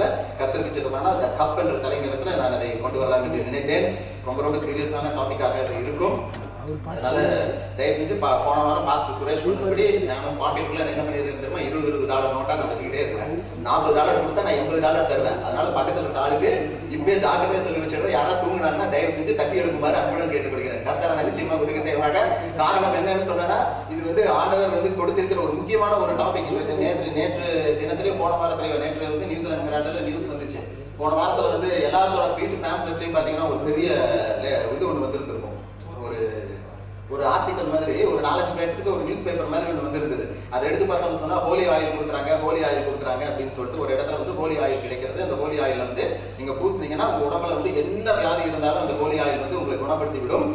தலையங்கத்துல கத்திற்கு சிதமான அந்த கப் என்ற தலைங்கத்துல நான் அதை கொண்டு வரலாம் என்று நினைத்தேன். ரொம்ப ரொம்ப சீரியஸான டாபிக்காக அது இருக்கும். அதனால தயவு செஞ்சு போன வாரம் பாஸ்டர் சுரேஷ் சொன்னபடி நான் பாக்கெட்டுக்குள்ள என்ன பண்ணிருக்கேன் தெரியுமா, $20 நோட்டா நான் வச்சுக்கிட்டே இருக்கிறேன். $40 கொடுத்தா நான் $80 தருவேன். அதனால பக்கத்துல இருக்க ஆளுக்கு இப்பயே ஜாக்கிரதையா சொல்லி வச்சிடுறேன். யாராவது தூங்கினாங்கன்னா தயவு செஞ்சு தட்டி எழுப்புமாறு அன்புடன் கேட்டுக்கொள்கிறேன். கர்த்தர் நான் நிச்சயமா உதவி செய்வாங்க. காரணம் என்னன்னு சொன்னா, இது ஆண்டவர் கொடுத்திருக்கிற ஒரு முக்கியமான ஒரு டாபிக். நேற்று தினத்திலேயே போன வாரத்திலேயே நேற்று நியூசிலாந்து கராட்டில நியூஸ் வந்துச்சு. போன வாரத்துல எல்லாத்தோட வீட்டு பேம்ப்ளெட்லயும் பாத்தீங்கன்னா ஒரு பெரிய இது ஒண்ணு வந்திருந்திருக்கும். ஒரு ஆர்டிகல் மாதிரி ஒரு 4 பேருக்கு ஒரு நியூஸ் பேப்பர் மாதிரி ஒன்று வந்திருந்தது. அதை எடுத்து பார்த்தோம்னு சொன்னா ஹோலி ஆயில் கொடுக்குறாங்க அப்படின்னு சொல்லிட்டு ஒரு இடத்துல ஹோலி ஆயில் கிடைக்கிறது. அந்த ஹோலி ஆயில் நீங்க பூசினீங்கன்னா உங்க உடம்புல என்ன வியாதி இருந்தாலும் அந்த ஹோலி ஆயில் உங்களை குணப்படுத்தி விடும்.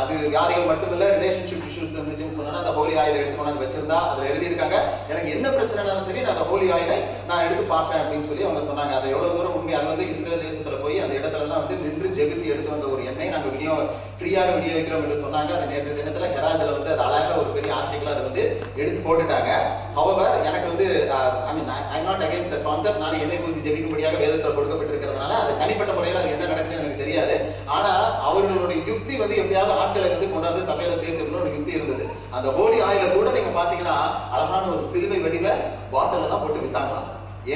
அது வியாதிகள் மட்டும் இல்ல, ரிலேஷன்ஷிப் இஷ்யூஸ் இருந்துச்சுன்னு சொன்னா அந்த ஹோலி ஆயில் எடுத்து கொண்டாந்து வச்சிருந்தா அதுல எழுதியிருக்காங்க, எனக்கு என்ன பிரச்சனைனாலும் சரி நான் அந்த ஹோலி ஆயிலை நான் எடுத்து பார்ப்பேன் அப்படின்னு சொல்லி அவங்க சொன்னாங்க. அது எவ்வளவு தூரம் உண்மை. அது இஸ்ரேல் தேசத்துல போய் அந்த இடத்துல எல்லாம் நின்று ஜெபித்து எடுத்து வந்த ஒரு எண்ணெய் நாங்க ஃப்ரீயாக விநியோகிக்கிறோம் என்று சொன்னாங்க. அது நேற்று தினத்துல ஹெரால்டுல அது அழகா ஒரு பெரிய ஆர்டிகல் அதை எடுத்து போட்டுட்டாங்க. ஹவவர் எனக்கு I not against the concept. நான் எண்ணெய் பூசி ஜெபிக்கும்படியாக வேதத்தில் கொடுக்கப்பட்டிருக்கிறதுனால அது தனிப்பட்ட முறையில் அது என்ன நடக்குதுன்னு எனக்கு தெரியாது. ஆனா அவர்களுடைய யுக்தி எப்படியாவது ஆட்களை கொண்டாந்து சபையில சேர்த்துக்கணும் ஒரு யுக்தி இருந்தது. அந்த ஹோலி ஆயில கூட நீங்க பாத்தீங்கன்னா அழகான ஒரு சிலுவை வடிவ பாட்டில் தான் போட்டு வித்தாங்களாம்.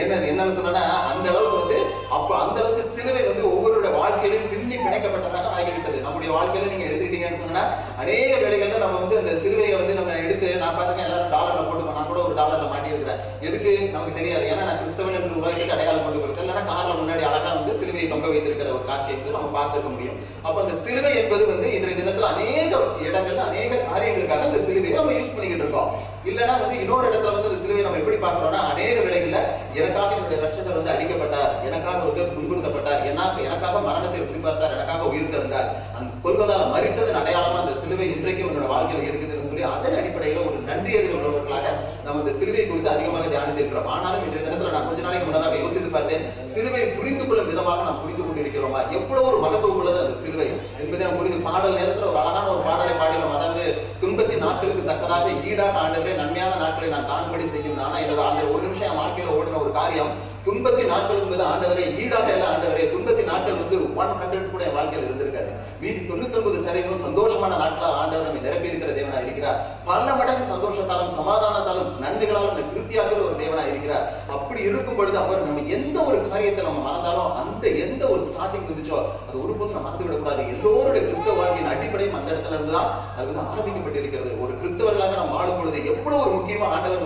என்னன்னு சொன்னா அந்த அளவுக்கு அப்ப அந்த அளவுக்கு சிலுவை ஒவ்வொருடைய வாழ்க்கையிலும் பின்னி பிணைக்கப்பட்டதாக ஆகிவிட்டது. நம்முடைய வாழ்க்கையில நீங்க எடுத்துக்கிட்டீங்கன்னு சொன்னா அநேக வேலைகள்ல நம்ம அந்த சிலுவையை நம்ம எடுத்து நான் பாருங்க எல்லாரும் டாலர்ல போட்டு நான் கூட ஒரு டாலர்ல மாட்டி இருக்கிறேன். எதுக்கு நமக்கு தெரியாது. ஏன்னா நான் கிறிஸ்தவன் என்று உலகத்துக்கு அடையாளம் கொண்டு கொடுத்தேன். இல்லைன்னா கார்ல முன்னாடி அழகா சிலுவையை தொங்க வைத்திருக்கிற ஒரு காட்சியை நம்ம பார்த்திருக்க முடியும். அப்ப அந்த சிலுவை என்பது இன்றைய தினத்துல அநேக இடங்கள்ல அநேக காரியங்களுக்காக அந்த சிலுவையை நம்ம யூஸ் பண்ணிக்கிட்டு இருக்கோம். இல்லைன்னா இன்னொரு இடத்துல அந்த சிலுவையை நம்ம எப்படி பார்க்கிறோம்னா அநேக வேலைகள்ல எனக்காக என்னுடைய ரட்சகர் அடிக்கப்பட்டார், எனக்காக துன்புறுத்தப்பட்டார், எனக்காக மரணத்தை ருசி பார்த்தார், எனக்காக உயிர் திறந்தார், அந்த கொல்கத்தால மரித்ததன் அடையாளமா அந்த சிலுவை இன்றைக்கும் என்னோட வாழ்க்கையில இருக்குதுன்னு சொல்லி அதன் அடிப்படையில ஒரு நன்றியறிதல் உள்ளவர்களாக நம்ம இந்த சிலுவை குறித்து அதிகமாக தியானித்திருக்கிறோம். ஆனாலும் இன்றைய தினத்துல நான் கொஞ்ச நாளைக்கு முன்னதாக யோசித்து பார்த்தேன், சிலுவை புரிந்து கொள்ளும் விதமாக நாம் புரிந்து கொண்டிருக்கிறோமா, எவ்வளவு ஒரு மகத்துவம் உள்ளது அந்த சிலுவை என்பதை நம்ம புரிந்து பாடல் நேரத்துல ஒரு அழகான ஒரு பாடலை பாடினோம். அதாவது துன்பத்தின் நாட்களுக்கு தக்கதாக ஈடாக ஆண்டவரே நன்மையான நாட்களை நான் காணும்படி செய்யும். ஆனா அந்த ஒரு நிமிஷம் என் வாழ்க்கையில ஓடின ஒரு காரியம், துன்பத்தின் நாட்கள் என்பது ஆண்டவரே ஈடாக இல்ல ஆண்டவரே. துன்பத்தின் நாட்கள் 100 கூட என் வாழ்க்கையில் இருந்திருக்காது. மீதி 99% சந்தோஷமான நாட்களால் ஆண்டவர் நம்மை நிரப்பி இருக்கிற தேவனா இருக்கிறார். பல மடங்கு சந்தோஷத்தாலும் சமாதானத்தாலும் நன்மைகளாலும் திருப்தியாகிற ஒரு தேவனா இருக்கிறார். அப்படி இருக்கும் பொழுது அவர் நம்ம எந்த ஒரு காரியத்தை நம்ம மறந்தாலும் அந்த எந்த ஒரு ஸ்டார்டிங் இருந்துச்சோ அது ஒருபோதும் நம்ம மறந்து விடக்கூடாது. எல்லோருடைய கிறிஸ்தவ வாழ்க்கையின் அடிப்படையும் அந்த இடத்துல இருந்துதான் அது ஆரம்பிக்கப்பட்டிருக்கிறது. ஒரு கிறிஸ்தவர்களாக நம்ம வாழும் பொழுது எவ்வளவு ஒரு முக்கியமா ஆண்டவர்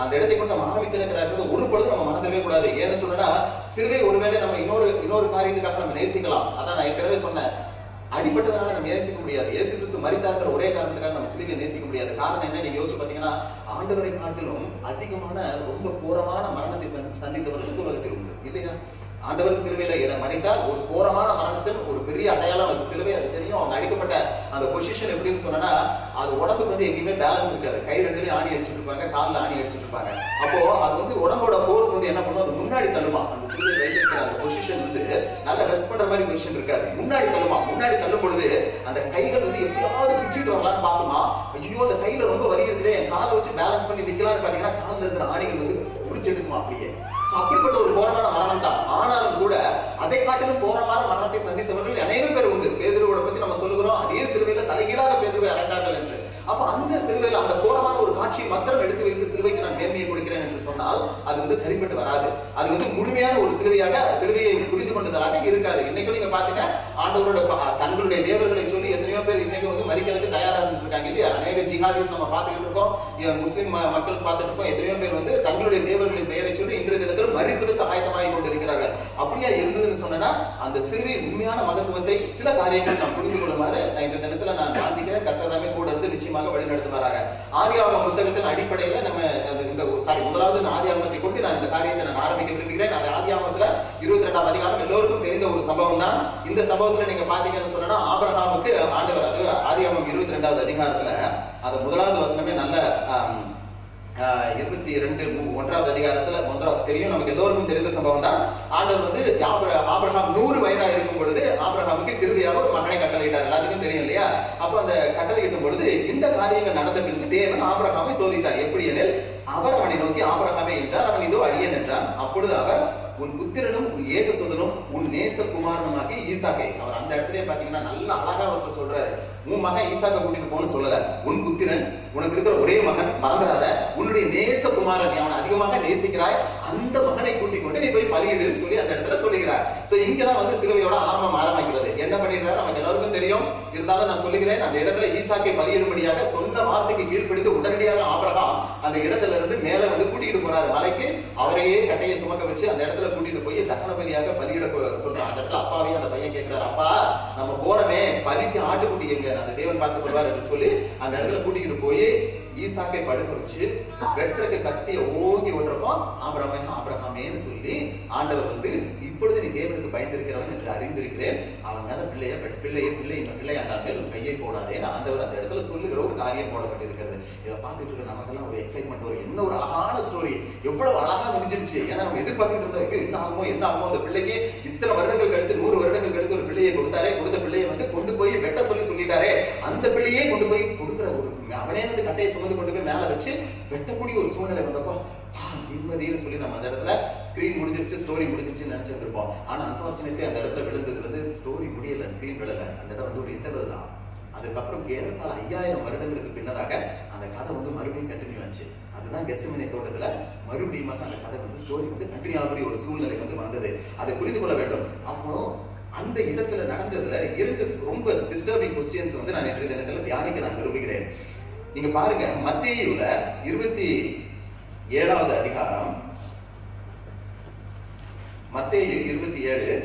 அந்த இடத்தை கொண்டு நம்ம ஆரம்பித்திருக்கிறார் ஒரு பொழுது நம்ம மறந்துடவே கூடாது. ஏன்னு சொன்னா சிலுவை ஒருவேளை நம்ம இன்னொரு காரியத்துக்காக நம்ம நேசிக்கலாம். அதான் நான் ஏற்கனவே சொன்னேன், அடிப்பட்டதுனால நம்ம நேசிக்க முடியாது. இயேசு கிறிஸ்து மரித்தார்கிற ஒரே காரணத்துக்காக நம்ம சிலுவையை நேசிக்க முடியாது. காரணம் என்ன நீங்க யோசிச்சு பாத்தீங்கன்னா ஆண்டவரை காட்டிலும் அதிகமான ரொம்ப கோரமான மரணத்தை சந்தித்தவர்கள் உலகத்தில் உண்டு இல்லையா? ஆண்டவர் சிலுவையில மறித்தார். ஒரு கோரமான மரணத்தின் ஒரு பெரிய அடையாளம் அது சிலுவை. அது தெரியும். அவங்க அடிக்கப்பட்ட அந்த பொசிஷன் எப்படின்னு சொன்னா அது உடம்புக்கு எங்கேயுமே பேலன்ஸ் இருக்காது. கை ரெண்டுலயும் ஆணி அடிச்சுட்டு இருப்பாங்க, காலில் ஆணி அடிச்சுட்டு இருப்பாங்க. அப்போ அது உடம்போட ஃபோர்ஸ் என்ன பண்ணும், அது முன்னாடி தள்ளுமா. அந்த சிலுவை வைத்திருக்கிற அந்த பொசிஷன் நல்ல ரெஸ்ட் பண்ற மாதிரி பொசிஷன் இருக்காது, முன்னாடி தள்ளுமா. முன்னாடி தள்ளும் பொழுது அந்த கைகள் எப்படியாவது பிச்சுட்டு வரலான்னு பாக்குமா, ஐயோ அந்த கையில ரொம்ப வலி இருக்குதே, என் காலை வச்சு பேலன்ஸ் பண்ணி நிக்கலாம்னு பாத்தீங்கன்னா காலில் இருக்கிற ஆணிகள் உரிச்சு எடுக்குமா அப்படியே. அப்படிப்பட்ட ஒரு கோரமான மரணம் தான். ஆனாலும் கூட அதை காட்டிலும் கோரமான மரணத்தை சந்தித்தவர்கள் அநேக பேர் உண்டு. பேதுருவோட பத்தி நம்ம சொல்லுகிறோம், அதே சிலுவையில தலைகீழாக பேதுருவை அறைந்தார்கள் என்று. அப்ப அந்த சிலுவையில அந்த கோரமான ஒரு காட்சியை மாத்திரம் எடுத்து வைத்து சிலுவைக்கு நான் மேன்மையை கொடுக்கிறேன் என்று சொன்னால் அது சரிப்பட்டு வராது. அது முழுமையான ஒரு சிலுவையை புரிந்து கொண்டதாக இருக்காது. இன்னைக்கு நீங்க பாத்தீங்க ஆண்டவரோட தங்களுடைய தேவர்களை சொல்லி எத்தனையோ பேர் இன்னைக்கு மறிக்கிறதுக்கு தயாரா இருந்துட்டு இருக்காங்க இல்லையா? அநேக ஜிஹாதிஸ் நம்ம பார்த்துக்கிட்டு இருக்கோம், முஸ்லிம் மக்கள் பார்த்துட்டு இருக்கோம். எத்தனையோ பேர் தங்களுடைய தேவர்களின் பெயரை சொல்லி இன்றைய தினத்தில் மறிப்பதற்கு ஆயத்தமாகி கொண்டிருக்கிறார்கள். அப்படியா இருந்ததுன்னு சொன்னா அந்த சிலுவையின் உண்மையான மகத்துவத்தை சில காரியங்கள் நாம் புரிந்து கொள்ளுமாறு இன்றைய தினத்துல நான் வாசிக்கிறேன். கர்த்தர் கூட இருந்து நிச்சயமாக வழிநடத்துவாராக. ஆதியாகம புத்தகத்தின் அடிப்படையில நம்ம முதலாவது ஆதியாகமத்தை கொண்டு நான் இந்த காரியத்தை நான் ஆரம்பிக்க விரும்புகிறேன். அது ஆதியாகமத்துல 22ஆம் அதிகாரம் எல்லோருக்கும் தெரிந்த ஒரு சம்பவம் தான். இந்த சம்பவத்துல நீங்க பாத்தீங்கன்னு சொன்னா ஆபிரகாமுக்கு ஆண்டவர், அது ஆதியாகமம் 22வது அதிகாரத்துல அது முதலாவது வசனமே நல்ல 22:1வது அதிகாரத்துல தெரியும், நமக்கு எல்லோருக்கும் தெரிந்த சம்பவம் தான். ஆண்டவர் ஆபிரகாம் 100 வயதா இருக்கும் பொழுது ஆபிரகாமுக்கு கிருபையாக ஒரு மகனை கட்டளையிட்டார். எல்லாத்துக்கும் தெரியும் இல்லையா? அப்ப அந்த கட்டளையிடும் பொழுது இந்த காரியங்கள் நடந்த பிறகு தேவன் ஆபிரகாமை சோதித்தார். எப்படி எனில் அவர் அவனை நோக்கி ஆபிரகாமே என்றார். அவன் இதோ அடியேன் என்றான். அப்பொழுது அவர் உன் புத்திரனும் உன் ஏகசுதனும் உன் நேசகுமாரனுமாகி ஈசாக்கை, அவர் அந்த இடத்துல பாத்தீங்கன்னா நல்ல அழகா ஒருத்தர் சொல்றாரு, உன் மகன் ஈசாக்கை கூட்டிட்டு போன்னு சொல்லல, உன் புத்திரன், உனக்கு இருக்கிற ஒரே மகன், மறந்துடாத, உன்னுடைய நேசகுமாரன், அவனை அதிகமாக நேசிக்கிறாய், அந்த மகனை கூட்டிக் கொண்டு நீ போய் பலியிடுன்னு சொல்லி அந்த இடத்துல சொல்லுகிறார். சோ இங்கதான் வந்து சிலுவையோட ஆரம்பிக்கிறது. என்ன பண்ணிடுறாரு நமக்கு எல்லாருக்கும் தெரியும், இருந்தாலும் நான் சொல்லுகிறேன். அந்த இடத்துல ஈசாக்கை பலியிடும்படியாக சொன்ன வார்த்தைக்கு கீழ்ப்படித்து உடனடியாக ஆபிரகாம் அந்த இடத்துல இருந்து மேல வந்து கூட்டிட்டு போறாரு மலைக்கு. அவரையே கட்டையை சுமக்க வச்சு அந்த இடத்துல கூட்டிட்டு போய் தகன பலியாக பலியிட சொல்றான். அந்த இடத்துல அப்பாவே அந்த பையன் கேட்கிறார், அப்பா நம்ம போறமே பலிக்கு ஆட்டுக்குட்டி எங்க, அந்த தேவன் பார்த்துக் கொள்வார் என்று சொல்லி அந்த இடத்துல கூட்டிக்கிட்டு போய் ஈசாக்கை படுக்க வச்சு வெற்றக்கு கத்திய ஓங்கி ஓட்டுறப்போ ஆபிரகாமேன்னு சொல்லி ஆண்டவர் வந்து, இப்பொழுது நீ தேவனுக்கு பயந்திருக்கிறவன் என்று அறிந்திருக்கிறேன், அவன் மேல பிள்ளையாண்டான் மேல் கையை போடாதேன்னு ஆண்டவர் அந்த இடத்துல சொல்லுகிற ஒரு காரியம் போடப்பட்டிருக்கிறது. இதை பார்த்துட்டு இருக்க நமக்கெல்லாம் ஒரு எக்ஸைட்மெண்ட் வரும். என்ன ஒரு அழகான ஸ்டோரி, எவ்வளவு அழகா முடிஞ்சிருச்சு. ஏன்னா நம்ம எதிர்பார்த்துட்டு இருந்தோம், என்ன ஆகுமோ அந்த பிள்ளைக்கு இத்தனை வருடங்கள் கழித்து 100 வருடங்கள் கழித்து ஒரு பிள்ளையை கொடுத்தாரே, கொடுத்த பிள்ளையை வந்து கொண்டு போய் வெட்ட சொல்லிட்டாரே, அந்த பிள்ளையே கொண்டு போய் கொடுக்குற ஒரு, அவனே வந்து கட்டையை சுமந்து கொண்டு போய் மேல வச்சு வெட்டக்கூடிய ஒரு சூழ்நிலை வந்தப்போ நிம்மதினு சொல்லி நம்ம அந்த இடத்துல ஸ்கிரீன் முடிஞ்சிருச்சு, ஸ்டோரி முடிஞ்சிருச்சுன்னு நினைச்சிருப்போம். ஆனா அன்பார்ச்சுனேட்லி அந்த இடத்துல விழுந்தது வந்து ஸ்டோரி முடியல, ஸ்கிரீன் விழல. அந்த இடம் வந்து ஒரு இன்டர்வல் தான். அதுக்கப்புறம் ஏறத்தாழ 5000 வருடங்களுக்கு பின்னதாக அந்த கதை வந்து மறுபடியும் கண்டினியூ ஆச்சு. அதுதான் கெத்செமனே தோட்டத்துல மறுபடியும் அந்த கதை வந்து ஸ்டோரி வந்து கண்டினியூ ஆகக்கூடிய ஒரு சூழ்நிலை வந்து வந்தது. அதை புரிந்து கொள்ள வேண்டும். அப்போ அந்த இடத்துல நடந்ததுல 2 ரொம்ப டிஸ்டர்பிங் கொஸ்டின்ஸ் வந்து நான் இன்றைய தினத்துல தியானிக்க நான் விரும்புகிறேன். நீங்க பாருங்க, மத்தேயுல 27வது அதிகாரம், மத்தேயு 27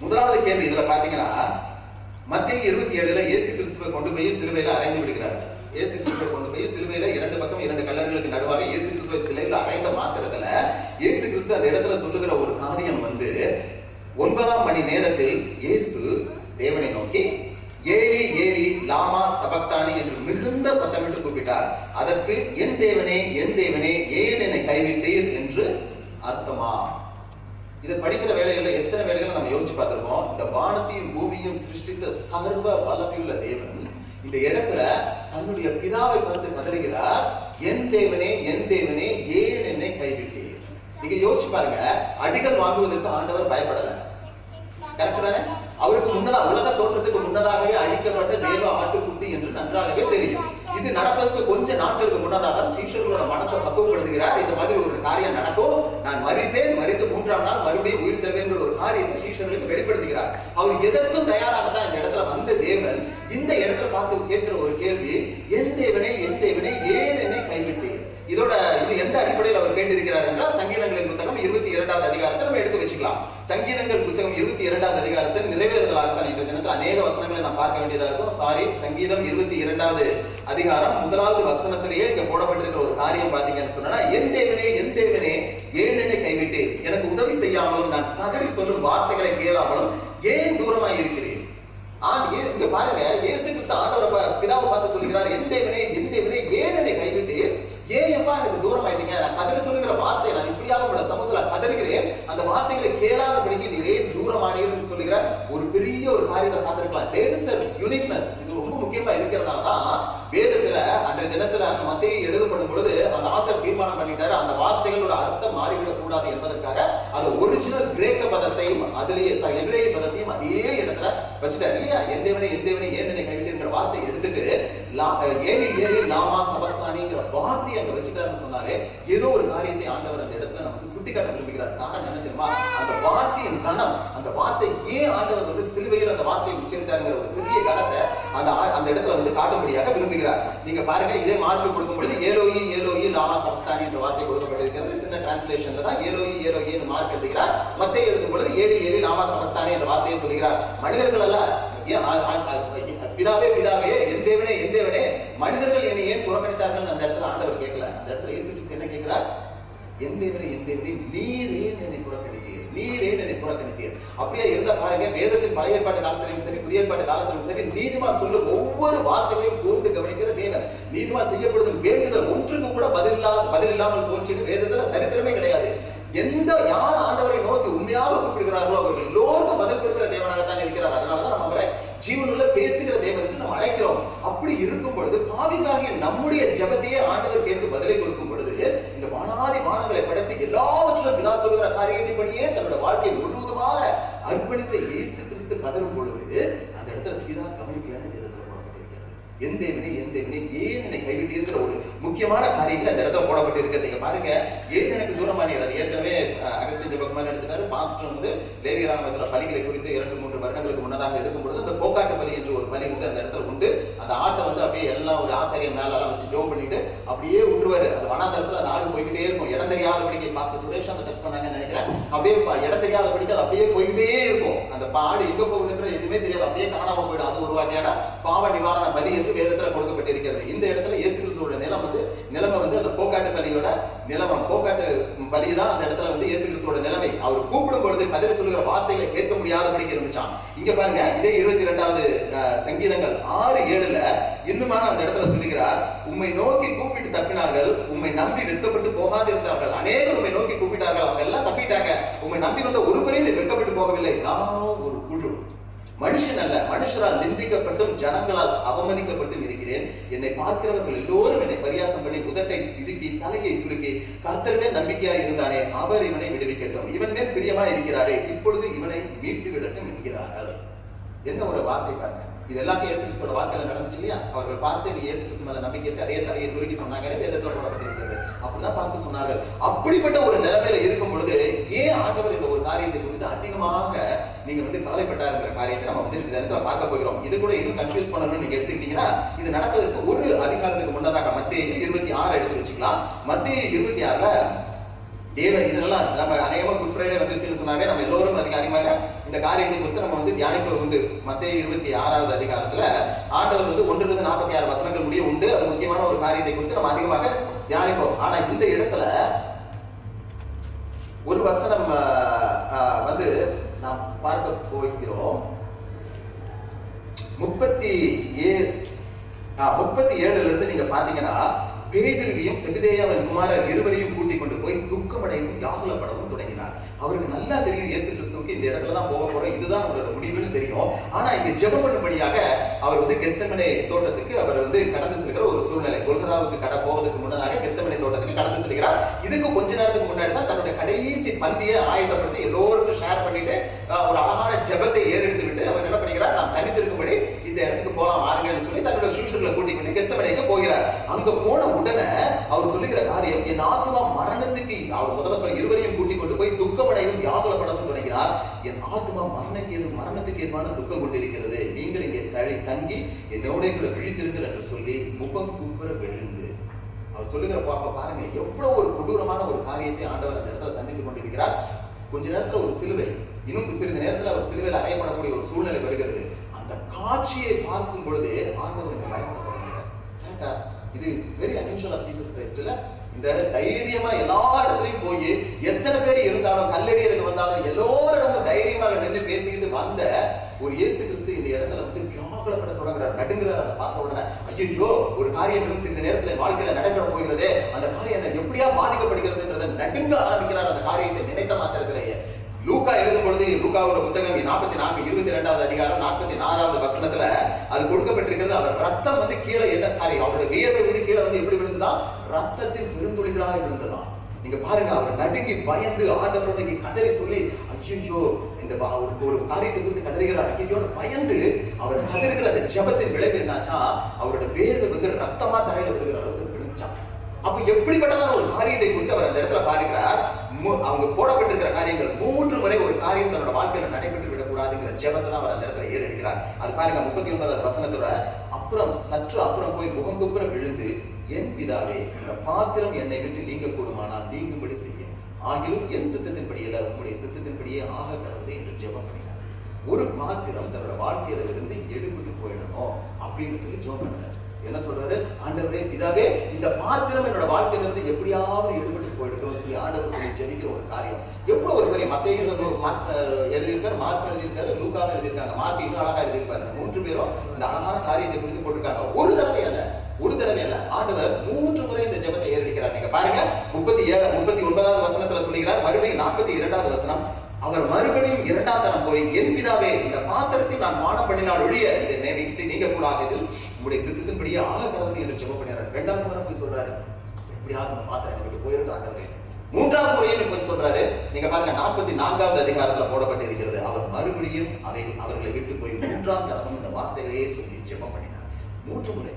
முதலாவது கேள்வி. இதுல பாத்தீங்கன்னா மத்தேயு 27ல இயேசு கிறிஸ்துவை கொண்டு போய் சிலுவையில அறைந்து விடுகிறார். இயேசு கிறிஸ்துவை கொண்டு போய் சிலுவையில 2 பக்கம் 2 கல்லர்களுக்கு நடுவாக இயேசு கிறிஸ்துவை சிலுவையில அறைந்த மாத்திரத்துல இயேசு கிறிஸ்து அந்த இடத்துல சொல்லுகிற ஒரு காரியம் வந்து, 9ஆம் மணி நேரத்தில் இயேசு தேவனை நோக்கி ஏலி ஏலி லாமா சபக்தானி என்று மிகுந்த சத்தமிட்டு கூப்பிட்டார். அதற்கு என் தேவனே என் தேவனே ஏன் என்னை கைவிட்டீர் என்று அர்த்தமா? இதை படிக்கிற வேலைகள்ல எத்தனை வேலைகளை நம்ம யோசிச்சு பார்த்திருக்கோம். இந்த வானத்தையும் பூமியும் சிருஷ்டித்த சர்வ வல்லமையுள்ள தேவன் இந்த இடத்துல தன்னுடைய பிதாவை பார்த்து கதறுகிறார், என் தேவனே ஏன் என்னை கைவிட்டீர். நீங்க யோசிச்சு பாருங்க, அடிகள் வாங்குவதற்கு ஆண்டவர் பயப்படல. கரெக்ட் தானே? அவருக்கு முன்னதா, உலக தோற்றத்துக்கு முன்னதாகவே அழிக்கப்பட்ட தேவ ஆட்டுக்குட்டி என்று நன்றாகவே தெரியும். இது நடப்பதற்கு கொஞ்ச நாட்களுக்கு முன்னதாக சீஷர்களோட மனசை பக்குவப்படுத்துகிறார். இந்த மாதிரி ஒரு காரியம் நடக்கும், நான் மறிப்பேன், மறித்து 3ஆம் நாள் மறுபடியும் உயிர் தருவேன் ஒரு காரியத்தை சீஷர்களுக்கு வெளிப்படுத்துகிறார். அவர் எதற்கும் தயாராகத்தான் இந்த இடத்துல வந்த தேவன் இந்த இடத்துல பார்த்து கேட்கிற ஒரு கேள்வி, என் தேவனே ஏன் என்னை கைவிட்டீர்? இதோட இது எந்த அடிப்படையில் அவர் கேட்டிருக்கிறார் என்றால், சங்கீதங்களின் புத்தகம் 22வது அதிகாரத்தை நம்ம எடுத்து வச்சுக்கலாம். சங்கீதங்கள் புத்தகம் 22வது அதிகாரத்தை நிறைவேறுதலாகத்தான் இன்றைய தினத்தில் அநேக வசனங்களை நாம் பார்க்க வேண்டியதா இருக்கும். சங்கீதம் 22வது அதிகாரம் 1வது வசனத்திலேயே இங்க போடப்பட்டிருக்கிற ஒரு காரியம் பாத்தீங்கன்னு சொன்னா, என் தேவனே ஏன் என்னை கைவிட்டேன்? எனக்கு உதவி செய்யாமலும் நான் கதறி சொல்லும் வார்த்தைகளை கேளாமலும் ஏன் தூரமாய் இருக்கிறேன்? இங்க பாருங்க, இயேசு கிறிஸ்து ஆண்டவரை பிதாவை பார்த்து சொல்லுகிறார், என் தேவனே ஏன் என்னை கைவிட்டீர்? ஏன் எப்பா எனக்கு தூரம் ஆயிட்டீங்க? நான் கதறி சொல்லுகிற வார்த்தை, நான் இப்படியாக உங்களோட சமூகத்துல கதறுகிறேன், அந்த வார்த்தைகளை கேளாதபடிக்கு நீரே தூரமானீர்னு சொல்லுகிற ஒரு பெரிய ஒரு காரியத்தை பார்த்திருக்கலாம். There is a uniqueness. இது ரொம்ப முக்கியமா இருக்கிறதுனாலதான் வேதத்துல அன்றைய தினத்துல அந்த மத்தேயு எழுதப்படும் பொழுது அந்த ஆத்தர் தீர்மானம் பண்ணிட்டாரு, அந்த வார்த்தைகளோட அர்த்தம் மாறிவிடக் கூடாது என்பதற்காக அந்த ஒரிஜினல் கிரேக்க பதத்தையும் அதிலேயே எபிரேய பதத்தையும் அதே இடத்துல வச்சுட்டாரு இல்லையா? என் தேவனே ஏன் என்னை கைவிட்டீங்கிற வார்த்தையை எடுத்துட்டு ஏலி ஏலி லாமா சபக்தானிங்கிற வார்த்தையை அங்க வச்சுட்டாருன்னு சொன்னாலே ஏதோ ஒரு காரியத்தை ஆண்டவர் அந்த இடத்துல நமக்கு சுட்டி காட்ட விரும்புகிறார். காரணம் என்ன தெரியுமா? அந்த வார்த்தையின் கணம், அந்த வார்த்தை ஏன் ஆண்டவர் வந்து சிலுவையில் அந்த வார்த்தையை உச்சரித்தாருங்கிற ஒரு பெரிய கணத்தை அந்த இடத்துல வந்து காட்டும்படியாக விரும்புகிறார். நீங்க பாருங்க, இதே மார்க் கொடுக்கும் பொழுது ஏலோயி ஏலோயி லாமா சபக்தானி என்ற வார்த்தை கொடுக்கப்பட்டிருக்கிறது. சின்ன டிரான்ஸ்லேஷன்ல தான் ஏலோயி ஏலோயின்னு மார்க் எழுதுகிறார். மத்தேயு எழுதும் பொழுது ஏலி ஏலி லாமா சபக்தானி என்ற வார்த்தையை சொல்கிறார். மனிதர்கள் அல்ல, பிதாவே என் தேவனே மனிதர்கள் என்னை ஏன் புறக்கணித்தார்கள் அந்த இடத்துல ஆண்டவர் கேட்கல. அந்த இடத்துல இயேசு கிறிஸ்து என்ன கேட்கிறார்? என் தேவனே நீர் ஏன் என்னை புறக்கணித்தீர்? அப்படியே இருந்தா பாருங்க, வேதத்தின் பழைய ஏற்பாட்டு காலத்திலும் சரி புதிய ஏற்பாட்டு காலத்திலும் சரி நீதிமான் சொல்லும் ஒவ்வொரு வார்த்தைகளையும் கூர்ந்து கவனிக்கிற தேவன். நீதிமான் செய்யப்படுதும் வேண்டுதல் ஒன்றுக்கு கூட பதில் இல்லாமல் போச்சு வேதத்துல சரித்திரமே கிடையாது. யார் ஆண்டவரை நோக்கி உண்மையாக கூப்பிடுகிறார்களோ அவர்கள் எல்லோருக்கும் பதில் கொடுக்கிற தேவனாகத்தான் இருக்கிறார். அதனாலதான் நம்ம அவரை ஜீவனுள்ள பேசுகிற தேவன் நம்ம அழைக்கிறோம். அப்படி இருக்கும் பொழுது பாவிகளாகிய நம்முடைய ஜெபத்தையே ஆண்டவர் கேட்டு பதிலை கொடுக்கும் பொழுது இந்த வானாதி வானங்களை படைத்து எல்லாவற்றிலும் பிதா சொல்கிற காரியத்தின்படியே தன்னோட வாழ்க்கையை முழுவதுமாக அர்ப்பணித்த இயேசு கிறிஸ்து கதரும் பொழுது அந்த இடத்துல பிதா கவனிக்கலன்னு என் தேவனே ஏன் என்னை கைவிட்டீர்கள் ஒரு முக்கியமான காரியங்கள் அந்த இடத்துல போடப்பட்டு இருக்கிறது. நீங்க பாருங்க, ஏன் எனக்கு தூரமானீர். அது ஏற்கனவே அகஸ்டின் ஜெபக்குமார் எடுத்துட்டாரு. பாஸ்டர் வந்து லேவியராகமத்துல பலிகளை குறித்து 2-3 வருடங்களுக்கு முன்னதாக எடுக்கும் பொழுது அந்த போக்காட்டு பலி என்று ஒரு பலி வந்து அந்த இடத்துல உண்டு. அந்த ஆட்டை வந்து அப்படியே எல்லாம் ஒரு ஆசாரியன் மேல எல்லாம் வச்சு ஜோம் பண்ணிட்டு அப்படியே விட்டுருவாரு. அந்த வனாந்தரத்துல அந்த ஆடு போய்கிட்டே இருக்கும். இடம் தெரியாதபடிக்கு பாஸ்டர் சுரேஷ் அந்த டச் பண்ணாங்கன்னு நினைக்கிறேன். அப்படியே இடம் தெரியாதபடிக்கு அது அப்படியே போய்கிட்டே இருக்கும். அந்த ஆடு எங்க போகுதுன்ற எதுவுமே தெரியாது, அப்படியே காணாம போயிடும். அது ஒரு வகையான பாவ நிவாரண பலி என்று வேதத்துல கொடுக்கப்பட்டிருக்கிறது. இந்த இடத்துல இயேசு கிறிஸ்துவோட நிலைமை வந்து அந்த போக்காட்டு பலியோட நிலவரம், போக்காட்டு பலி தான் அந்த இடத்துல வந்து இயேசு கிறிஸ்துவோட நிலைமை. அவர் கூப்பிடும் பொழுது கதிரை சொல்லுகிற வார்த்தைகளை கேட்க முடியாதபடிக்கு இருந்துச்சான். இங்க பாருங்க, இதே 22வது சங்கீதங்கள் 6-7 இன்னுமாக அந்த இடத்துல சொல்லுகிறார், உம்மை நோக்கி கூப்பிட்டு தப்பினார்கள், உம்மை நம்பி வெட்கப்பட்டு போகாதிருந்தார்கள். அநேகர் உம்மை நோக்கி கூப்பிட்டார்கள், அவங்க எல்லாம் தப்பிட்டாங்க. உம்மை நம்பி வந்த ஒருவரையும் வெட்கப்பட்டு போகவில்லை. நானோ ஒரு குழு, மனுஷன் அல்ல, மனுஷரால் நிந்திக்கப்பட்டும் ஜனங்களால் அவமதிக்கப்பட்டும் இருக்கிறேன். என்னை பார்க்கிறவர்கள் எல்லோரும் என்னை பரியாசம் பண்ணி உதட்டை இடுக்கி தலையை துலுக்கி கர்த்தரிலே நம்பிக்கையா இருந்தானே, அவர் இவனை விடுவிக்கட்டும், இவன் மேல் பிரியமா இருக்கிறாரே, இப்பொழுது இவனை மீட்டு விடட்டும் என்கிறார்கள். என்ன ஒரு வார்த்தை பாருங்க. இது எல்லாத்தையும் இயேசு கிறிஸ்துவோட வாழ்க்கையில நடந்துச்சு இல்லையா? அவர்கள் பார்த்து நீ இயேசு கிறிஸ்து மேல நம்பிக்கை இருக்கு, அதே தலையை துலுக்கி சொன்னாங்க, வேதத்துல போடப்பட்டிருக்கிறது. அப்படிதான் பார்த்து சொன்னார்கள். அப்படிப்பட்ட ஒரு நிலைமையில இருக்கும் பொழுது ஏன் ஆண்டவர் இந்த ஒரு காரியத்தை குறித்து அதிகமாக நீங்க வந்து கவலைப்பட்டாருங்கிற காரியத்தை நம்ம வந்து இந்த இடத்துல பார்க்க போகிறோம். இது கூட இன்னும் கன்ஃபியூஸ் பண்ணணும்னு நீங்க எடுத்துக்கிட்டீங்கன்னா, இது நடப்பதற்கு ஒரு அதிகாரத்துக்கு முன்னதாக மத்தேயு 26 எடுத்து வச்சுக்கலாம். மத்தேயு 26 தேவன் இதெல்லாம் நம்ம அநேகமா குட் ஃப்ரைடே வந்துருச்சுன்னு சொன்னாவே நம்ம எல்லோரும் அதிகமாக இந்த காரியத்தை குறித்து நம்ம வந்து தியானிப்பது உண்டு. மத்தேயு 26வது அதிகாரத்துல ஆண்டவர் வந்து 1-46 வசனங்கள் முடிய உண்டு. அது முக்கியமான ஒரு காரியத்தை குறித்து நம்ம அதிகமாக தியானிப்போம். ஆனா இந்த இடத்துல ஒரு வசனம் வந்து நாம் பார்க்க போகிறோம். 37 இருந்து நீங்க பாத்தீங்கன்னா, பேதுருவையும் செபதேயாவின் குமாரர் இருவரையும் கூட்டிக் கொண்டு போய் துக்கமடையும் வியாகுலப்படவும் தொடங்கினார். அவருக்கு நல்லா தெரியும் இயேசு கிறிஸ்துவுக்கு இந்த இடத்துல தான் போக போறோம், இதுதான் அவரோட முடிவுன்னு தெரியும். ஆனா இங்க ஜெபம் பண்ணும்படியாக அவர் வந்து கெத்செமனே தோட்டத்துக்கு அவர் வந்து கடந்து செல்கிற ஒரு சூழ்நிலை. கொல்கதாவுக்கு போவதற்கு முன்னதாக கெத்செமனே தோட்டத்துக்கு கடந்து செல்கிறார். இதுக்கு கொஞ்ச நேரத்துக்கு முன்னாடி தான் தன்னுடைய கடைசி பந்தியை ஆயத்தப்படுத்தி எல்லோருக்கும் ஷேர் பண்ணிட்டு ஒரு அழகான ஜெபத்தை ஏறெடுத்து விட்டு அவர் என்ன பண்ணுகிறார், நாம் தனித்திருக்கும்படி இந்த இடத்துக்கு போலாம் வாருங்கன்னு சொல்லி தன்னுடைய சீஷர்களை கூட்டிக் கொண்டு கெத்செமனேக்கு போகிறார். அங்க போன உடனே அவர் சொல்லுகிற காரியம், என் ஆத்துமா மரணத்துக்கு, அவர் முதல்ல சொல்ல இருவரையும் கூட்டிக் கொண்டு போய் துக்கமடையும் வியாகுலப்படவும் தொடங்கினார். என் ஆத்துமா மரணத்துக்கு ஏதுவான துக்கம் கொண்டிருக்கிறது, நீங்கள் இங்கே தங்கி என்னோட கூட விழித்திருக்கிற என்று சொல்லி முகம் குப்புற விழுந்து அவர் சொல்லுகிற பாருங்க, எவ்வளவு ஒரு கொடூரமான ஒரு காரியத்தை ஆண்டவர் அந்த இடத்துல சந்தித்துக் கொண்டிருக்கிறார். கொஞ்ச நேரத்துல ஒரு சிலுவை, இன்னும் சிறிது நேரத்துல அவர் சிலுவையில் அறையப்படக்கூடிய ஒரு சூழ்நிலை வருகிறது. அந்த காட்சியை பார்க்கும் பொழுது ஆண்டவருக்கு பயப்பட தொடங்குகிறார். இது very unusual of Jesus Christ இல்ல? இந்த தைரியமா எல்லா இடத்துலயும் போய் எத்தனை பேர் இருந்தாலும் கல்லெறியருக்கு வந்தாலும் எல்லோரிடமும் தைரியமாக நின்று பேசிக்கிட்டு வந்த ஒரு இயேசு கிறிஸ்து இந்த இடத்துல வந்து வியாகுலப்பட தொடங்குறார், நடுங்கிறார். அதை பார்த்த உடனே ஐயோ, ஒரு காரியம் இந்த நேரத்துல வாழ்க்கையில நடைபெற போகிறதே, அந்த காரியம் எப்படியா பாதிக்கப்படுகிறதுன்றத நடுங்க ஆரம்பிக்கிறார். அந்த காரியத்தை நினைத்த மாத்திரத்திலேயே லூக்கா எழுதும் பொழுது, லூக்காவோட புத்தகம் 44-22வது அதிகாரம் 44வது வசனத்துல அது கொடுக்கப்பட்டிருக்கிறது. அவர் ரத்தம் வந்து கீழே அவருடைய வியர்வை வந்து கீழே வந்து எப்படி விழுந்துதான், ரத்தத்தின் பெருந்துளிகளாக விழுந்ததான். நீங்க பாருங்க, அவர் நடுங்கி பயந்து ஆண்டவரோட கதறி சொல்லி ஐயோ, இந்த ஒரு காரியத்தை குறித்து கதறுகிறார். ஐயோ பயந்து அவர் கதறுகிற அந்த ஜெபத்தின் விளைவு என்னாச்சா, அவரோட வேர்வை வந்து ரத்தமா தரையில விழுகிற அளவுக்கு விழுந்துச்சான். அப்ப எப்படிப்பட்டதான ஒரு காரியத்தை குறித்து அவர் அந்த இடத்துல பாருகிறார். அவங்க போடப்பட்டிருக்கிற காரியங்கள் 3 முறை ஒரு காரியம் தன்னோட வாழ்க்கையில நடைபெற்று விடக்கூடாதுங்கிற ஜெபத்தை தான் அவர் அந்த இடத்துல ஏறெடுக்கிறார். அது பாருங்க 39வது வசனத்தோட அப்புறம் சற்று அப்புறம் போய் முகங்குப்புற விழுந்து, என் பிதாவே, இந்த பாத்திரம் என்னை விட்டு நீங்க கூடுமானால் நீங்கும்படி செய்ய, ஆகிலும் என் சித்தத்தின்படி அல்ல உங்களுடைய சித்தத்தின்படியே ஆக கடவுளே என்று ஜெபம் பண்ணினார். ஒரு பாத்திரம் தன்னோட வாழ்க்கையில இருந்து எடுபட்டு போயிடணும் அப்படின்னு சொல்லி ஜெபம் பண்ணார். என்ன சொல்றாரு, ஆண்டவரே பிதாவே, இந்த பாத்திரம் என்னோட வாழ்க்கையில இருந்து எப்படியாவது எடுபட்டு போயிடுறோம்னு சொல்லி ஆண்டவர் சொல்லி ஜெபிக்கிற ஒரு காரியம். எவ்வளவு ஒரு பெரிய மத்தேயு எழுதியிருக்காரு, மார்க் எழுதியிருக்காரு, லூக்கா எழுதியிருக்காங்க, மார்க் இன்னும் அழகா எழுதியிருப்பாரு. 3 பேரும் இந்த அழகான காரியத்தை குறித்து போட்டிருக்காங்க. ஒரு தடவை அல்ல, ஆண்டவர் 3 முறை இந்த ஜெபத்தை ஏறெடுக்கிறார். நீங்க பாருங்க 37-39வது வசனத்துல சொல்லுகிறார். மறுபடியும் 42வது வசனம், அவர் மறுபடியும் இரண்டாம் தரம் போய், என் பிதாவே, இந்த பாத்திரத்தை நான் பானம் பண்ணினால் ஒழிய இதை விட்டு நீங்க கூடாது, இதில் உங்களுடைய சித்தத்தின்படியே ஆக கடவுள் என்று ஜெபம் பண்ணினார். இரண்டாவது முறை போய் சொல்றாரு, எப்படியாவது இந்த பாத்திரம் எனக்கு போயிருக்கு ஆண்டவரே. மூன்றாவது முறையும் போய் சொல்றாரு. நீங்க பாருங்க 44வது அதிகாரத்துல போடப்பட்டு இருக்கிறது. அவர் மறுபடியும் அவர்களை விட்டு போய் மூன்றாம் தரம் இந்த வார்த்தைகளையே சொல்லி ஜெபம் பண்ணினார். 3 முறை.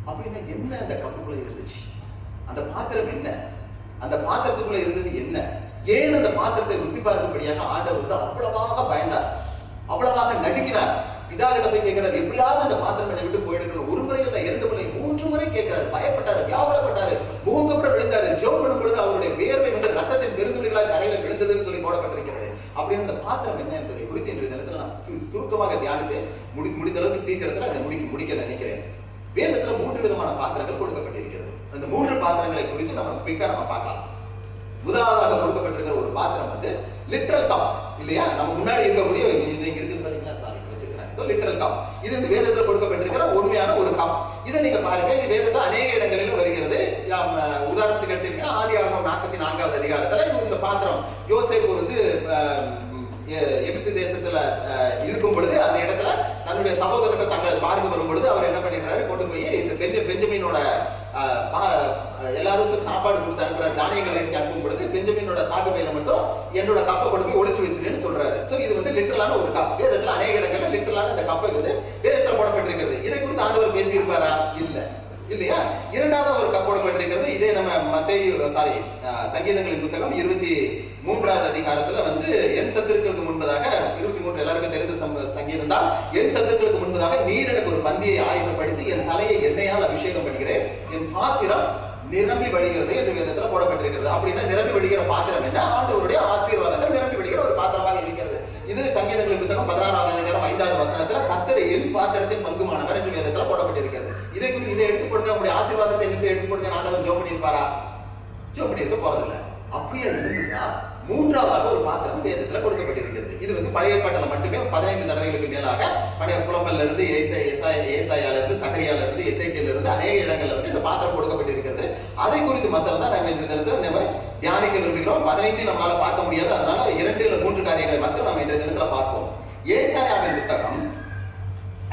அப்படின்னா என்ன அந்த கப்புக்குள்ள இருந்துச்சு? அந்த பாத்திரம் என்ன? அந்த பாத்திரத்துக்குள்ள இருந்தது என்ன? ஏன் அந்த பாத்திரத்தை ருசி பார்க்கும்படியாக ஆண்டவர் வந்து அவ்வளவாக பயந்தார், அவ்வளவாக நடுக்கினார்? பிதாவிட போய் கேட்கிறார், எப்படியாவது அந்த பாத்திரம் என்னை விட்டு போயிடுக்கணும். 1 முறை இல்ல, 2 முறை, 3 முறை கேட்கிறார். பயப்பட்டாரு, வியாபாரப்பட்டாரு, முகங்கப்புறம் விழுந்தாரு. ஜெபம் பண்ணும் பொழுது அவருடைய வேர்வை வந்து ரத்தத்தின் பெருந்துளிகளால் தரையில விழுந்ததுன்னு சொல்லி போடப்பட்டிருக்கிறது. அப்படின்னு அந்த பாத்திரம் என்ன என்பதை குறித்து இன்றைய தினத்துல நான் சுருக்கமாக தியானித்து முடிந்த அளவுக்கு சீக்கிரத்துல அதை முடிக்க நினைக்கிறேன். வேதத்துல 3 விதமான பாத்திரங்கள் கொடுக்கப்பட்டிருக்கிறது. அந்த 3 பாத்திரங்களை குறித்து நம்ம பார்க்கலாம். முதலாவதாக கொடுக்கப்பட்டிருக்கிற ஒரு பாத்திரம் வந்து லிட்டரல் கப் இல்லையா? நம்ம முன்னாடி இருக்கக்கூடிய இது இருக்குது பாத்தீங்களா? சாரி வச்சிருக்காங்க, லிட்டரல் கப். இது வந்து வேதத்துல கொடுக்கப்பட்டிருக்கிற உண்மையான ஒரு கப். இதை நீங்க பாருங்க, இது வேதத்துல அநேக இடங்களிலும் வருகிறது. உதாரணத்துக்கு எடுத்தீங்கன்னா ஆதியாகமம் 44வது அதிகாரத்துல இந்த பாத்திரம் யோசேப்பு வந்து எகிப்து தேசத்துல இருக்கும் பொழுது அந்த இடத்துல தன்னுடைய சகோதரர்கள் தங்கள் பார்க்க வரும் பொழுது அவர் என்ன பண்ணிடுறாரு, கொண்டு போய் இந்த பெஞ்சமினோட எல்லாருக்கும் சாப்பாடு கொடுத்து அனுப்புறாரு. தானியங்கள் அனுப்பும் பொழுது பெஞ்சமினோட சாகுபையில மட்டும் என்னோட கப்பை கொண்டு போய் ஒளிச்சு வச்சிருன்னு சொல்றாரு. சோ இது வந்து லிட்டரலான ஒரு கப். வேதத்துல அநேக இடங்கள்ல லிட்டரலான இந்த கப்பை வந்து வேதத்துல போடப்பட்டிருக்கிறது. இதை குறித்து ஆண்டவர் பேசியிருப்பாரா? இல்லையா? இரண்டாவது ஒரு கப் போடப்பட்டிருக்கிறது. இதே நம்ம சங்கீதங்களின் புத்தகம் 23வது அதிகாரத்துல வந்து என் சத்துருக்களுக்கு முன்பதாக, 23 எல்லாருக்கும் தெரிந்த சங்கீதம் தான். என் சத்துருக்களுக்கு முன்பதாக நீர் எனக்கு ஒரு பந்தியை ஆயத்தப்படுத்தி என் தலையை எண்ணெயால் அபிஷேகம் பண்ணுகிறேன், என் பாத்திரம் நிரம்பி வழிகிறது என்று வேதத்துல போடப்பட்டிருக்கிறது. அப்படின்னா நிரம்பி வழிகிற பாத்திரம் என்ன? ஆண்டவருடைய ஆசீர்வாதங்கள் நிரம்பி வழிகிற ஒரு பாத்திரமாக இருக்கிறது. இது சங்கீதங்களின் புத்தகம் 16வது அதிகாரம் 5வது வசனத்துல கர்த்தர் என் பாத்திரத்தின் பங்குமானவர் என்று வேதத்துல போடப்பட்டிருக்கிறது. இதை எடுத்து கொடுங்க, உங்களுடைய ஆசீர்வாதத்தை எடுத்து கொடுங்க, ஆண்டவர் ஜெபம் பண்ணியிருப்பாரா? ஜெபம் பண்ணியிருக்க போறதில்லை. அப்படியே இருந்துச்சுன்னா மூன்றாவதாக ஒரு பாத்திரம் வேதத்துல கொடுக்கப்பட்டிருக்கிறது. இது வந்து பழைய ஏற்பாட்டுல மட்டுமே 15 தடவைகளுக்கு மேலாக பழைய புலம்பல்ல இருந்து ஏசாயால இருந்து சகரியால இருந்து எசேக்கியேல்ல இருந்து அநேக இடங்கள்ல வந்து இந்த பாத்திரம் கொடுக்கப்பட்டிருக்கிறது. அதை குறித்து மாத்திரம் தான் நம்ம இந்த தினத்துல நம்ம தியானிக்க விரும்புகிறோம். 15 நம்மளால பார்க்க முடியாது, அதனால 2 இல்ல 3 காரியங்களை மாத்திரம் நம்ம இன்றைய தினத்துல பார்ப்போம். ஏசாயாவின் புத்தகம்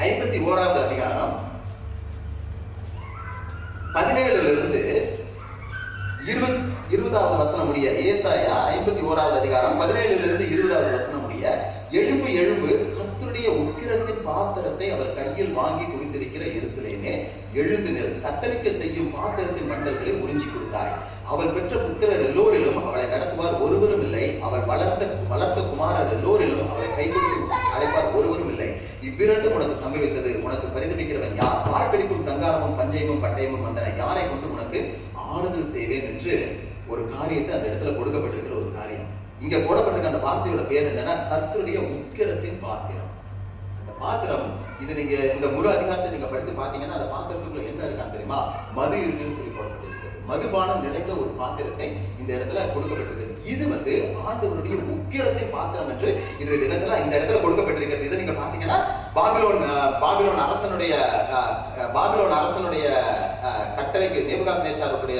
51வது அதிகாரம் 17ல இருந்து 20வது வசனம் முடிய. ஏசாயா 51வது அதிகாரம் 17ல இருந்து 20வது வசனம் முடிய. எழும்பு எழும்பு, கர்த்தருடைய உக்கிரத்தின் பாத்திரத்தை அவர் கையில் வாங்கி குடித்திருக்கிற எருசலேமே, எழுந்து நில், கத்தரிக்க செய்யும் பாத்திரத்தின் மண்டல்களை உறிஞ்சி கொடுத்தாய். அவள் பெற்ற புத்திரர் எல்லோரிலும் அவளை நடத்துவார் ஒருவரும் இல்லை, அவள் வளர்த்த குமாரர் எல்லோரிலும் அவளை கைகொண்டு அழைப்பார் ஒருவரும் இல்லை. இவ்விரண்டும் உனக்கு சம்பவித்தது. உனக்கு பரிதபிக்கிறவன் யார்? பாழ்கடிப்பும் சங்காரமும் பஞ்சயமும் பட்டயமும் வந்தன, யாரை கொண்டு உனக்கு ஆறுதல் செய்வேன் என்று ஒரு காரியத்தை அந்த இடத்துல கொடுக்கப்பட்டிருக்கிற ஒரு காரியம். இங்க போடப்பட்டிருக்க அந்த வார்த்தையோட பேர் என்னன்னா கர்த்தருடைய உக்கிரத்தின் பாத்திரம். அந்த பாத்திரம் இது நீங்க இந்த முழு அதிகாரத்தை நீங்க படித்து பாத்தீங்கன்னா அந்த பாத்திரத்துக்குள்ள என்ன இருக்கான்னு தெரியுமா? மது இருக்குன்னு சொல்லி போடப்பட்டிருக்கிறது. மதுபானம் நிறைந்த ஒரு பாத்திரத்தை இந்த இடத்துல கொடுக்கப்பட்டிருக்கிறது. இது வந்து ஆண்டவருடைய உக்கிரத்தின் பாத்திரம் என்று இன்றைய தினத்துல இந்த இடத்துல கொடுக்கப்பட்டிருக்கிறது. இதை நீங்க பாத்தீங்கன்னா பாபிலோன் அரசனுடைய கட்டளைக்கு நேபுகாத்நேச்சாருடைய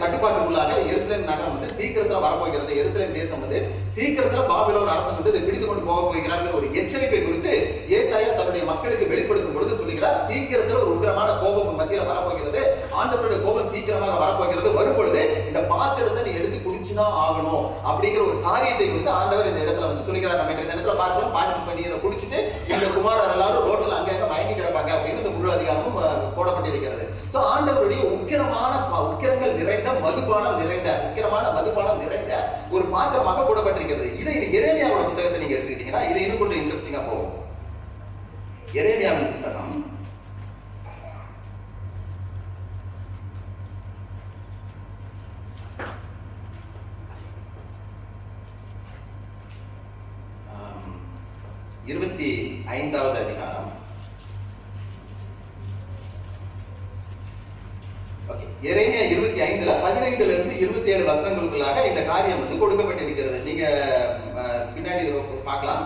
கட்டுப்பாட்டுக்குள்ளாக எருசலேம் நகரம் வந்து சீக்கிரத்துல வரப்போகிறது. எருசலேம் தேசம் வந்து சீக்கிரத்துல பாபிலோன் அரசன் வந்து இதை பிடித்து கொண்டு போக போகிறாங்க ஒரு எச்சரிப்பை குறித்து ஏசாயா தன்னுடைய மக்களுக்கு வெளிப்படுத்தும் பொழுது சொல்லுகிறார், சீக்கிரத்துல ஒரு உக்கிரமான கோபம் மத்தியில வரப்போகிறது, ஆண்டவருடைய கோபம் சீக்கிரமாக வரப்போகிறது. வரும்பொழுது இந்த பாத்திரத்தை நீ எடுத்து குடிச்சுதான் ஆகணும் அப்படிங்கிற ஒரு காரியத்தை குறித்து ஆண்டவர் இந்த இடத்துல வந்து சொல்லுகிறார். நம்ம இந்த இடத்துல பார்க்கலாம், பாட்டு பண்ணி இதை குடிச்சிட்டு இந்த குமாரர் எல்லாரும் ரோட்ல அங்கங்க மயங்கி கிடப்பாங்க அப்படின்னு இந்த முழு அதிகாரமும் போடப்பட்டிருக்கிறது. சோ ஆண்டவருடைய உக்கிரங்கள் நிறைந்த மதுபானம் நிறைந்த ஒரு பாத்திரமாக போடப்பட்டிருக்கிறது. இதை எரேமியாவோட புத்தகத்தை நீங்க எடுத்துக்கிட்டீங்கன்னா இது இன்னும் கொஞ்சம் இன்ட்ரெஸ்டிங்கா போகும். எரேமியாவின் புத்தகம் 25வது அதிகாரம். எரேமியா 25ல 15ல இருந்து 27 வசனங்களுக்குள்ளாக இந்த காரியம் வந்து கொடுக்கப்பட்டிருக்கிறது. நீங்க பின்னாடி பார்க்கலாம்.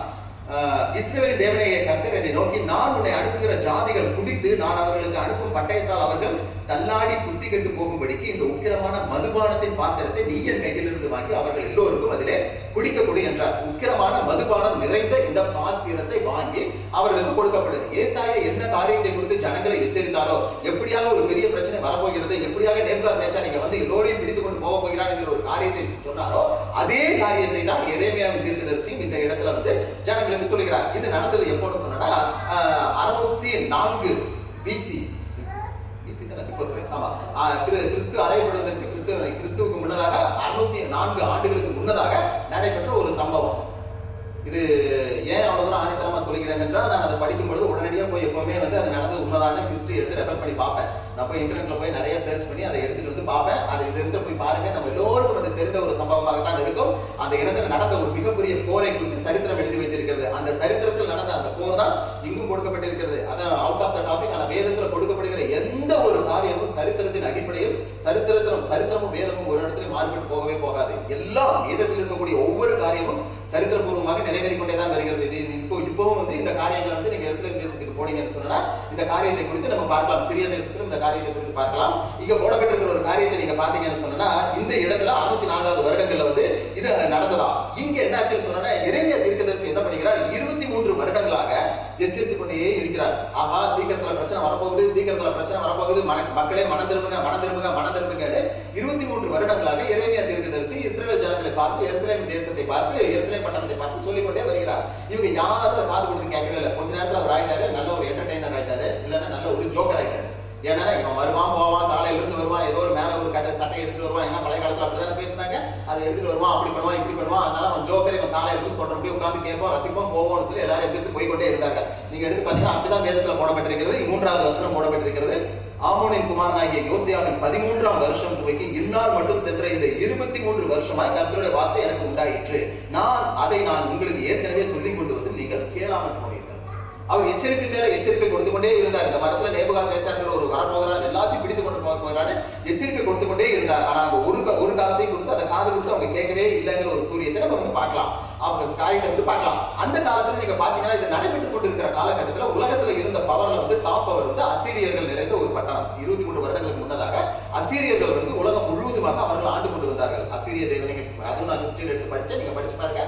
இஸ்ரவேலின் தேவனாகிய கர்த்தர் என்னை நோக்கி, நான் உன்னை அனுப்புகிற ஜாதிகள் குடித்து நான் அவர்களுக்கு அனுப்பும் பட்டயத்தால் அவர்கள் தள்ளாடி புத்தி கெட்டு போகும்படிக்கு இந்த உக்கிரமான மதுபானத்தின் பாத்திரத்தை நீ என் கையிலிருந்து வாங்கி அவர்கள் எல்லோருக்கும் அதிலே குடிக்க கொடு என்றார். உக்கிரமான மதுபானம் நிறைந்த இந்த பாத்திரத்தை வாங்கி அவர்களுக்கு கொடுக்கப்படும். ஏசாயா என்ன காரியத்தை குறித்து ஜனங்களை எச்சரித்தாரோ, எப்படியாக ஒரு பெரிய பிரச்சனை வரப்போகிறது, எப்படியாக நேபுகாத்நேச்சார் நீங்க வந்து எல்லோரையும் பிடித்துக் கொண்டு போக போகிறான் என்கிற ஒரு காரியத்தை சொன்னாரோ, அதே காரியத்தை தான் எரேமியாவின் தீர்க்கதரிசியும் இந்த இடத்துல வந்து ஜனங்களுக்கு சொல்லுகிறார். இது நடந்தது எப்போன்னு சொன்னா 604 பிசி கிறிஸ்து அறையப்படுவதற்கு கிறிஸ்துவுக்கு முன்னதாக 604 ஆண்டுகளுக்கு முன்னதாக நடைபெற்ற ஒரு சம்பவம். இது ஏன் அவ்வளவு தூரம் ஆணித்தரமா சொல்லிக்கிறேன் என்றால், நான் அதை படிக்கும் பொழுது உடனடியாக போய் எப்பவுமே வந்து அது நடந்தது உண்மைதான ஹிஸ்டரி எடுத்து ரெஃபர் பண்ணி பார்ப்பேன். நான் போய் இன்டர்நெட்ல போய் நிறைய சர்ச் பண்ணி அதை எடுத்துட்டு வந்து பார்ப்பேன். அதை எடுத்து போய் பாருங்க, நம்ம எல்லோருக்கும் அது தெரிந்த ஒரு சம்பவமாக தான் இருக்கும். அந்த இடத்துல நடந்த ஒரு மிகப்பெரிய போரை குறித்து சரித்திரம் எழுதி வைத்திருக்கிறது. அந்த சரித்திரத்தில் நடந்த அந்த போர் தான் இங்கும் கொடுக்கப்பட்டிருக்கிறது. அதான் அவுட் ஆஃப் த டாபிக். ஆனா வேதத்தில் கொடுக்கப்படுகிற எந்த ஒரு காரியமும் சரித்திரத்தின் அடிப்படையில் சரித்திரமும் வேதமும் ஒரு இடத்துல மாறுபட்டு போகவே போகாது. எல்லாம் வேதத்தில் இருக்கக்கூடிய ஒவ்வொரு காரியமும் சரித்திரபூர்வமாக நிறைவேறிக் கொண்டேதான் வருகிறது. இது இப்பவும் வந்து இந்த காரியங்களை வந்து நீங்க எருசலேம் தேசத்துக்கு போனீங்கன்னு சொன்னா இந்த காரியத்தை குறித்து நம்ம பார்க்கலாம். சிறிய தேசத்திலும் இந்த காரியத்தை குறித்து பார்க்கலாம். இங்க போடப்பட்டிருக்கிற ஒரு காரியத்தை நீங்க பாத்தீங்கன்னு சொன்னா, இந்த இடத்துல 604வது வருடங்கள்ல வந்து இது நடந்ததா. இங்க என்னாச்சுன்னு சொன்னா, எரேமியா தீர்க்கதரிசி என்ன பண்ணுகிறார், 23 வருடங்களாக எச்சரித்துக் கொண்டே இருக்கிறார். ஆஹா, சீக்கிரத்துல பிரச்சனை வரப்போகுது, சீக்கிரத்துல பிரச்சனை வரப்போகுது, மக்களே மனம் திரும்புங்க, மனம் திரும்புங்க, மனம் திரும்புங்க. 23 வருடங்களாக எரேமியா தீர்க்கதரிசி இஸ்ரவேல் ஜனங்களை பார்த்து, எருசலேம் தேசத்தை பார்த்து, எருசலேம் பட்டணத்தை பார்த்து சொல்லிக் கொண்டே வருகிறார். இவங்க யாரும் காது கொடுத்து கேட்கவே இல்லை. கொஞ்ச நேரத்துல அவர் ஆயிட்டாரு, நல்ல ஒரு என்டர்டைனர் ஆயிட்டாரு, இல்லன்னா நல்ல ஒரு ஜோக்கர் ஆயிட்டாரு. ஏன்னா இவன் வருவான் போவான், காலையில இருந்து வருவான், ஏதோ ஒரு மேல ஒரு சட்டை எடுத்துட்டு வருவான். ஏன்னா பழைய காலத்துல அப்படிதானே பேசினாங்க. அதை எடுத்துட்டு வருவான், அப்படி பண்ணுவான், இப்படி பண்ணுவான். அதனால அவன் ஜோக்கரை இவன் காலையில இருந்து சொல்ற முடியும் உட்காந்து கேட்போம், ரசிப்போம், போவோம்னு சொல்லி எல்லாரும் எடுத்து போய்கொண்டே இருந்தாங்க. நீங்க எடுத்து பாத்தீங்கன்னா அப்படிதான் வேதத்துல போடப்பட்டிருக்கிறது. 3வது வசனம் போடப்பட்டிருக்கிறது. ஆமோனின் குமாரனாகிய யோசியாவின் 13ஆம் வருஷம் துவக்கி இந்நாள் மட்டும் சென்ற இந்த 23 வருஷமாய் கர்த்தருடைய வார்த்தை எனக்கு உண்டாயிற்று. நான் உங்களுக்கு ஏற்கனவே சொல்லிக் கொண்டு வந்து நீங்கள் கேளாமல் போனீர்கள். அவர் எச்சரிக்கை மேல எச்சரிக்கை கொடுத்து கொண்டே இருந்தார். இந்த மரத்துல நேபுகாத்நேச்சார் ஒரு வரப்போகிறான், எல்லாத்தையும் பிடித்து கொண்டு போகிறான்னு எச்சரிக்கை கொடுத்து கொண்டே இருந்தார். ஆனா அவங்க ஒரு காலத்தையும் கொடுத்து அதை காது கொடுத்து அவங்க கேட்கவே இல்லைங்கிற ஒரு சூரியத்தை நம்ம வந்து பார்க்கலாம். அவங்க காரியத்தை வந்து பார்க்கலாம். அந்த காலத்துல நீங்க பாத்தீங்கன்னா இது நடைபெற்றுக் கொண்டிருக்கிற காலகட்டத்தில் உலகத்துல இருந்த பவர்ல வந்து டாப் பவர் வந்து அசீரியர்கள் நிறைந்த ஒரு பட்டணம். 23 வருடங்களுக்கு முன்னதாக அசீரியர்கள் வந்து உலகம் முழுவதுமாக அவர்கள் ஆண்டு கொண்டு வந்தார்கள். அசீரிய தேவனை அதுவும் நான் ஹிஸ்டரி எடுத்து படிச்சேன், நீங்க படிச்சு பாருங்க.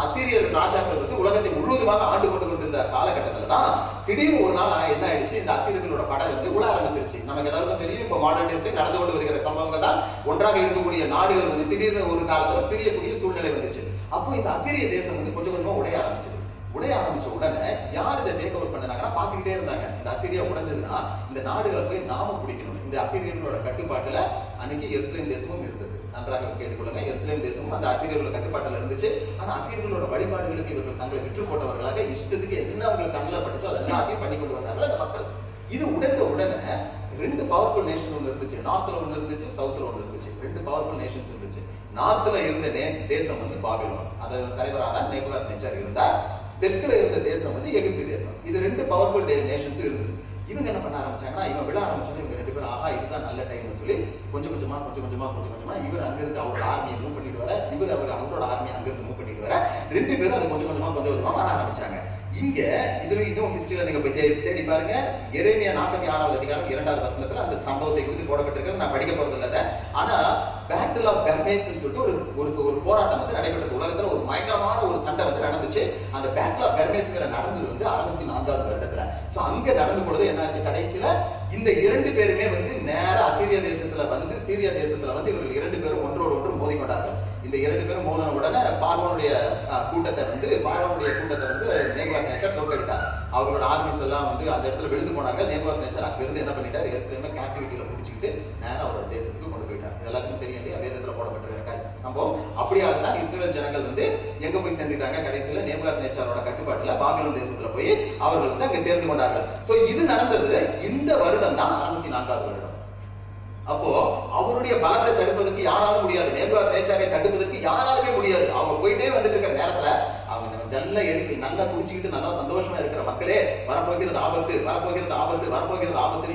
அசீரியர் ராஜாக்கள் வந்து உலகத்தை முழுவதுமாக ஆண்டு கொண்டிருந்த காலகட்டத்துல தான் திடீர்னு ஒரு நாள் என்ன ஆயிடுச்சு, இந்த அசீரியர்களோட படம் வந்து உள்ள ஆரம்பிச்சிருச்சு. நமக்கு எல்லாருக்கும் தெரியும், இப்ப மாடர்ன் டேஸ்ல நடந்து கொண்டு வருகிற சம்பவங்கள் தான். ஒன்றாக இருக்கக்கூடிய நாடுகள் வந்து திடீர்னு ஒரு காலத்துல பிரியக்கூடிய சூழ்நிலை வந்துச்சு. அப்போ இந்த அசீரிய தேசம் வந்து கொஞ்சம் கொஞ்சமா உடைய ஆரம்பிச்சது. உடைய ஆரம்பிச்ச உடனே யார் இதை டேக் ஓவர் பண்ணாங்கன்னா பாத்துக்கிட்டே இருந்தாங்க. இந்த அசீரியா உடைஞ்சதுன்னா இந்த நாடுகளை போய் நாம பிடிக்கணும். இந்த அசீரியர்களோட கட்டுப்பாட்டுல அன்னைக்கு எருசலேம் தேசமும் இருந்தது. நன்றாக கேட்டுக்கொள்ளுங்க, எருசலேம் தேசமும் அந்த அசீரியர்களோட கட்டுப்பாட்டுல இருந்துச்சு. ஆனா அசீரியர்களோட வழிபாடுகளுக்கு இவர்கள் தங்களை விற்று போட்டவர்களாக இஷ்டத்துக்கு என்ன அவங்களுக்கு கண்ணில் பட்டுச்சோ அதை எல்லாத்தையும் பண்ணி கொண்டு வந்தார்கள் அந்த மக்கள். இது உடைந்த உடனே 2 பவர்ஃபுல் நேஷன் ஒன்று இருந்துச்சு. நார்த்ல ஒன்று இருந்துச்சு, சவுத்ல ஒன்று இருந்துச்சு. 2 பவர்ஃபுல் நேஷன்ஸ் இருந்துச்சு. நார்த்ல இருந்த தேசம் வந்து பாபிலோன், அதோட தலைவராக தான் நேபுகாத்நேச்சார் இருந்தார். தெற்குல இருந்த தேசம் வந்து எகிப்து தேசம். இது 2 பவர்ஃபுல் நேஷன்ஸ் இருந்தது. இவங்க என்ன பண்ண ஆரம்பிச்சாங்கன்னா, இவங்க விழ ஆரம்பிச்சோன்னா இவங்க 2 பேரும் ஆஹா இதுதான் நல்ல டைம்னு சொல்லி கொஞ்சம் கொஞ்சமா இவர் அங்கிருந்து அவரோட ஆர்மியை மூவ் பண்ணிட்டு வர, அவர் அவரோட ஆர்மியை அங்கிருந்து மூவ் பண்ணிட்டு வர, 2 பேரும் அது கொஞ்சம் கொஞ்சமா வர ஆரம்பிச்சாங்க. இங்க இதுவும் ஹிஸ்டரியில நீங்க போய் தேடி பாருங்க. எரேமியா 46வது அதிகாரம் 2வது வசனத்துல அந்த சம்பவத்தை குறித்து போடப்பட்டிருக்கிறது. நான் படிக்க போறது இல்ல. ஆனா பேட்டில் ஆஃப் கர்மேஸ் சொல்லிட்டு ஒரு போராட்டம் வந்து நடைபெற்றது. உலகத்துல ஒரு பயங்கரமான ஒரு சண்டை வந்து நடந்துச்சு. அந்த பேட்டில் ஆஃப் கர்மேஸ்ங்கிற நடந்தது வந்து 604வது வருடத்துல. சோ அங்க நடந்து பொழுது என்னாச்சு, கடைசியில இந்த 2 பேருமே வந்து நேர அசீரிய தேசத்துல வந்து சீரியா தேசத்துல வந்து இவர்கள் 2 பேரும் ஒன்றோடு ஒன்று மோதி கொண்டார்கள். இந்த 2 பேரும் மோதின உடனே பார்வோனுடைய கூட்டத்தை வந்து நேபுகாத்நேச்சார் தோற்கடித்தார். அவர்களோட ஆர்மிஸ் எல்லாம் வந்து அந்த இடத்துல விழுந்து போனார்கள். நேபுகாத்நேச்சார் அங்க இருந்து என்ன பண்ணிட்டார், எருசலேமை கேப்டிவிட்டியில பிடிச்சிக்கிட்டு நேரம் அவரோட தேசத்துக்கு கொண்டு போயிட்டார். எல்லாத்துக்கும் தெரியும் இல்லையா, வேதத்துல போடப்பட்டிருக்கிற சம்பவம். அப்படியாக தான் இஸ்ரேல் ஜனங்கள் வந்து எங்க போய் சேர்ந்துட்டாங்க, கடைசியில நேபுகாத்நேச்சாரோட கட்டுப்பாட்டுல பாபிலோன் தேசத்துல போய் அவர்கள் வந்து அங்க சேர்ந்து கொண்டார்கள். சோ இது நடந்தது இந்த வருடம் தான் 604வது வருடம். அப்போ அவருடைய பலத்தை தடுப்பதற்கு யாராலும் முடியாது, நேபுகாத்நேச்சாரை தடுப்பதற்கு யாராலுமே முடியாது. அவங்க போயிட்டே வந்துட்டு இருக்கிற நேரத்துல அவங்க ஜல்ல எடுக்க நல்லா குடிச்சுக்கிட்டு நல்லா சந்தோஷமா இருக்கிற மக்களே வரப்போகிறது ஆபத்து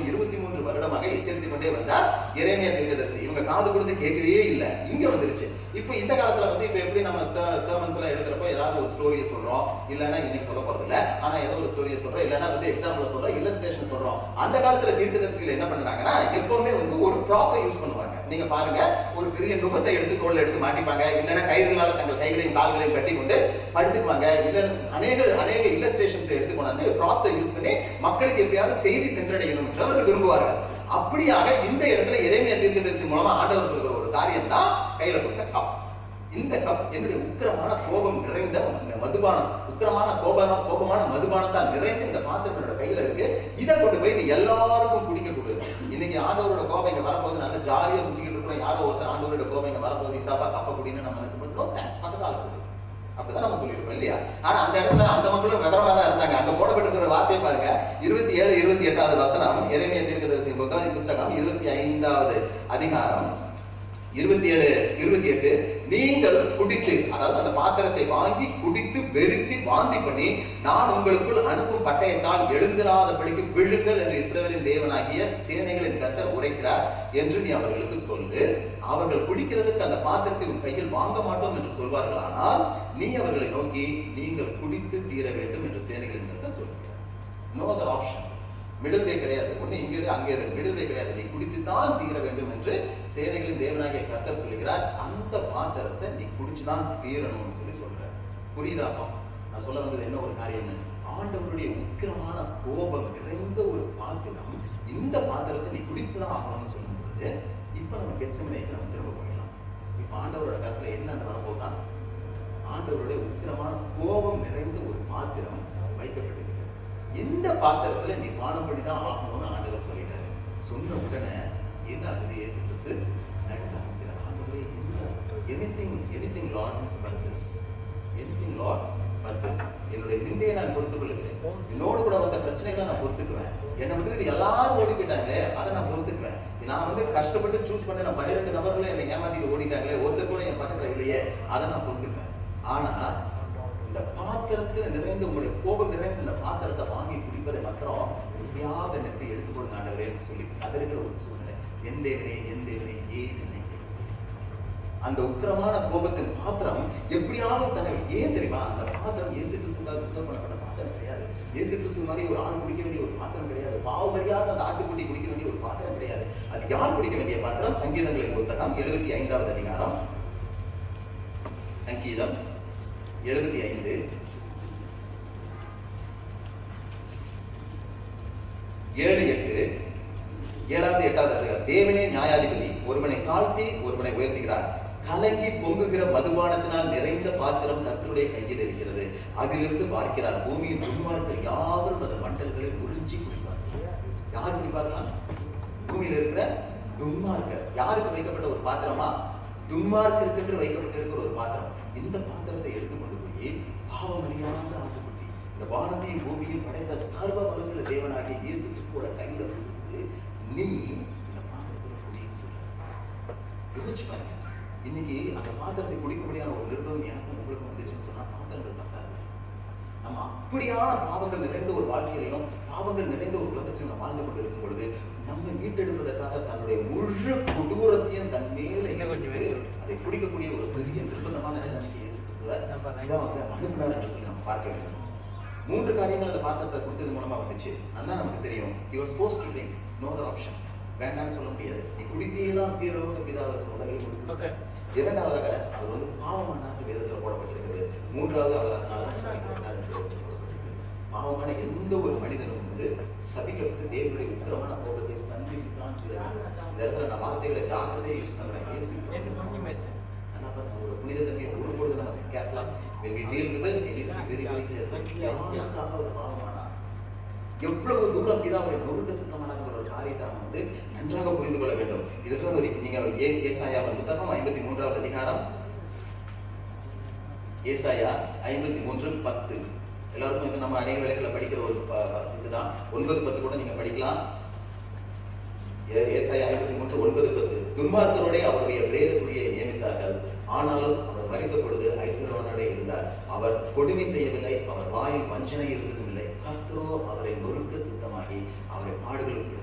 23 வருடமாக எச்சரித்துக் கொண்டே வந்தார் எரேமியா தீர்க்கதரிசி. இவங்க காது கொடுத்து கேட்கவே இல்லை, இங்க வந்துருச்சு. இப்போ இந்த காலத்துல வந்து இப்ப எப்படி நம்ம சர்மன்ஸ் எல்லாம் எடுக்கிறப்போ ஏதாவது ஒரு ஸ்டோரியை சொல்றோம், இல்லைன்னா இன்னைக்கு சொல்ல போறது இல்ல, ஆனா ஏதோ ஒரு ஸ்டோரியை சொல்றோம், இல்லைன்னா வந்து எக்ஸாம்பிள் சொல்றோம், இல்லஸ்ட்ரேஷன் சொல்றோம். அந்த காலத்துல தீர்க்கதரிசிகள் என்ன பண்றாங்கன்னா எப்பவுமே வந்து ஒரு ப்ராப்பை யூஸ் பண்ணுவாங்க. நீங்க பாருங்க, ஒரு பெரிய நுகத்தை எடுத்து தோல்ல எடுத்து மாட்டிப்பாங்க, இல்லைன்னா கைகளால தங்கள் கைகளையும் கால்களையும் கட்டி கொண்டு படுத்துக்குவாங்க. இல்ல அநேக இல்லஸ்ட்ரேஷன்ஸ் எடுத்து கொண்டாந்து ப்ராப்ஸை யூஸ் பண்ணி மக்களுக்கு எப்படியாவது செய்தி சென்றடையணும் என்று அவர்கள் விரும்புவார்கள். அப்படியாக இந்த இடத்துல எரேமியா தீர்க்கதரிசி மூலமா ஆண்டவர் சொல்கிற ஒரு காரியம் தான் கையில கொடுத்த கப். இந்த கப் என்னுடைய உக்கிரமான கோபம் நிறைந்த மதுபானம், உக்கிரமான கோபமான மதுபானத்தால் நிறைந்த இந்த பாத்திரம் என்னோட கையில இருக்கு. இதை கொண்டு போய் நீ எல்லாருக்கும் குடிக்க கொடு. இன்னைக்கு ஆண்டவரோட கோபம் இங்க வரப்போகுது, நல்லா ஜாலியா சுத்திக்கிட்டு இருக்கிறோம். யாரோ ஒருத்தர் ஆண்டவரோட கோபம் இங்க வரப்போகுது, இந்தாப்பா கப்ப குடின்னு நம்ம நினைச்சு பண்ணுறோம். தேங்க்ஸ், பக்கத்தால கொடு, அப்படிதான் நம்ம சொல்லிருக்கோம் இல்லையா? ஆனா அந்த இடத்துல அந்த மக்களும் விவரமா தான் இருந்தாங்க. அங்க போடப்பட்டிருக்கிற வார்த்தையை பாருங்க, 27, 28வது வசனம், எரேமியா தீர்க்கதரிசி புத்தகம் 25வது அதிகாரம் 27, 28. நீங்கள் குடித்து, அதாவது அந்த பாத்திரத்தை வாங்கி குடித்து வெறுத்தி வாந்தி பண்ணி நான் உங்களுக்குள் அனுப்பும் பட்டயத்தால் எழுந்திராதபடிக்கு விழுங்கள் என்று இஸ்ரவேலின் தேவனாகிய சேனைகளின் கர்த்தர் உரைக்கிறார் என்று நீ அவர்களுக்கு சொல்லு. அவர்கள் குடிக்கிறதுக்கு அந்த பாத்திரத்தை உன் கையில் வாங்க மாட்டோம் என்று சொல்வார்கள். ஆனால் நீ அவர்களை நோக்கி நீங்கள் குடித்து தீர வேண்டும் என்று சேனைகளின் கர்த்தர் சொல்கிறார். No other option. Middle way கிடையாது. ஒண்ணு இங்க இரு அங்கே இரு, மிடில் வே கிடையாது. நீ குடித்துதான் தீர வேண்டும் என்று சேனைகளின் தேவனாகிய கர்த்தர் சொல்லுகிறார். அந்த பாத்திரத்தை நீ குடிச்சுதான் தீரணும்னு சொல்லி சொல்றார். புரியுதாப்பா நான் சொல்ல வந்தது என்ன ஒரு காரியம்? ஆண்டவருடைய உக்கிரமான கோபம் நிறைந்த ஒரு பாத்திரம். இந்த பாத்திரத்தை நீ குடித்துதான் ஆகணும்னு சொல்லும்போது இப்ப நம்ம கெத்செமனேக்கு நம்ம திரும்ப போயிடலாம். இப்ப ஆண்டவரோட கருத்துல என்ன அந்த வரப்போதான்? ஆண்டவருடைய உக்கிரமான கோபம் நிறைந்த ஒரு பாத்திரம் வைக்கப்பட்டிருக்கு. இந்த பாத்திரத்துல நீ பானம் பண்ணிதான் ஆகணும்னு ஆண்டவர் சொல்லிட்டாரு. சொன்ன உடனே என்ன ஆகுது? இயேசு கிறிஸ்து நடக்க ஆரம்பிக்கிறார். ஆண்டவரே, anything Lord but this, anything Lord but this. என்னுடைய நிந்தையை நான் பொறுத்துக் கொள்ளுகிறேன். என்னோடு கூட வந்த பிரச்சனைகளை நான் பொறுத்துக்குவேன். என்னை விட்டுக்கிட்டு எல்லாரும் ஓடி போயிட்டாங்களே, அதை நான் பொறுத்துக்குவேன். நான் வந்து கஷ்டப்பட்டு சூஸ் பண்ண 12 நபர்களும் என்னை ஏமாத்திட்டு ஓடிட்டாங்களே, ஒருத்தர் கூட என் பக்கத்துல இல்லையே, அதை நான் பொறுத்துக்குவேன். ஆனா இந்த பாத்திரத்தில் நிறைந்த உங்களுடைய கோபம் நிறைந்த இந்த பாத்திரத்தை வாங்கி குடிப்பதை மாத்திரம் எப்படியாவது நெட்டை எடுத்துக் கொடுங்க ஆண்டவரேன்னு சொல்லி கதறுகிற ஒரு சூழ்நிலை. என் தேவனே ஏன் என்னை அந்த உக்கிரமான கோபத்தின் பாத்திரம் எப்படியாவது தன்னை ஏன் தெரியுமா? அந்த பாத்திரம் இயேசு கிறிஸ்துவாக ரிசர்வ் பண்ணப்பட்ட பாத்திரம் கிடையாது. இயேசு கிறிஸ்து மாதிரி ஒரு ஆள் குடிக்க வேண்டிய ஒரு பாத்திரம் கிடையாது. பாவமரியாத அந்த ஆட்டுக்குட்டி குடிக்க வேண்டிய ஒரு பாத்திரம் கிடையாது. அது யார் குடிக்க வேண்டிய பாத்திரம்? சங்கீதங்களின் புத்தகம் 75வது அதிகாரம், சங்கீதம் 75 7, 8, 7வது 8வது அதிகாரம். தேவனே நியாயாதிபதி, ஒருவனை தாழ்த்தி ஒருவனை உயர்த்துகிறார். கலங்கி பொங்குகிற மதுபானத்தினால் நிறைந்த பாத்திரம் கர்த்தருடைய கையில் இருக்கிறது. அதிலிருந்து பார்க்கிறார். பூமியின் துன்மார்க்கர் யாவரும் அந்த மண்டல்களை உறிஞ்சி குடிப்பார்கள். யார் குடிப்பார்களா? பூமியில் இருக்கிற துன்மார்க்கர். யாருக்கு வைக்கப்பட்ட ஒரு பாத்திரமா? துன்மார்க்கருக்கு வைக்கப்பட்டிருக்கிற ஒரு பாத்திரம். இந்த பாத்திரத்தை எடுத்துக்கொண்டு போய் பாவமறியாத ஆட்டுக்குட்டி, இந்த வானத்தையும் பூமியையும் படைத்த சர்வ வல்லமையுள்ள தேவனாகிய இயேசு கிறிஸ்துவோட கையில கொடுத்து நீ இந்த பாத்திரத்துல குடின்னு சொல்ற. யோசிச்சு பாருங்க. இன்னைக்கு அந்த பாத்திரத்தை குடிக்க முடியாத ஒரு நிர்பந்தம் எனக்கும் உங்களுக்கும் வந்துச்சுன்னு சொன்னா பாத்திரங்கள் பத்தாது. நம்ம அப்படியான பாவங்கள் நிறைந்த ஒரு வாழ்க்கையிலும் பாவங்கள் நிறைந்த ஒரு உலகத்திலும் நம்ம வாழ்ந்து கொண்டு இருக்கும் பொழுது நம்ம மீட்டெடுப்பதற்காக தன்னுடைய முழு கொடூரத்தையும் தன் மேலே அதை குடிக்கக்கூடிய ஒரு பெரிய நிர்பந்தமான நிலைமைக்கு அனுப்பினார் என்று சொல்லி நம்ம பார்க்க வேண்டும். 3 காரியங்கள் அந்த பாத்திரத்தை கொடுத்தது மூலமா வந்துச்சு. ஆனா நமக்கு தெரியும், he was supposed to drink, no other option. வேண்டாம்னு சொல்ல முடியாது. நீ குடித்தேதான் தீரணும்னு பிதாவுக்கு முதலில் கொடுத்தார். 2வது அவர் வந்து பாவமான வேதத்துல போடப்பட்டிருக்கிறது. 3வது அவர் அதனால சபிக்கப்பட்டார் என்று சொல்லப்பட்டிருக்கிறது. பாவமான எந்த ஒரு மனிதனும் வந்து சபிக்கப்பட்டு தேவனுடைய உக்கிரமான கோபத்தை சந்தித்தான். இந்த இடத்துல நான் வார்த்தைகளை ஜாக்கிரதையை யூஸ் பண்றேன். ஒரு புனித தன்மையை ஒருபொழுது நம்ம கேட்கலாம். யாருக்காக ஒரு பாவமானா எவ்வளவு தூரம் பிதாவை நொறுக்க சித்தமானாங்கிற ஒரு காரியத்தை நம்ம வந்து நன்றாக புரிந்து கொள்ள வேண்டும். இதுக்கு ஒரு நீங்க ஏசாயா புத்தகம் 53வது அதிகாரம், ஏசாயா 53:10 எல்லாருக்கும் வந்து நம்ம அநேக வேளைகளில் படிக்கிற ஒரு இதுதான். 9-10 கூட நீங்க படிக்கலாம். ஏசாயா 53:9-10. துன்மார்க்கரோட அவருடைய பிரேத குழியை நியமித்தார்கள், ஆனாலும் அவர் மரித்த பொழுது ஐஸ்வர்யவானோட இருந்தார். அவர் கொடுமை செய்யவில்லை, அவர் வாயில் வஞ்சனை இருந்ததும் இல்லை. கர்த்தரோ அவரை நொறுக்க சித்தமாகி அவரை பாடுகளுக்கு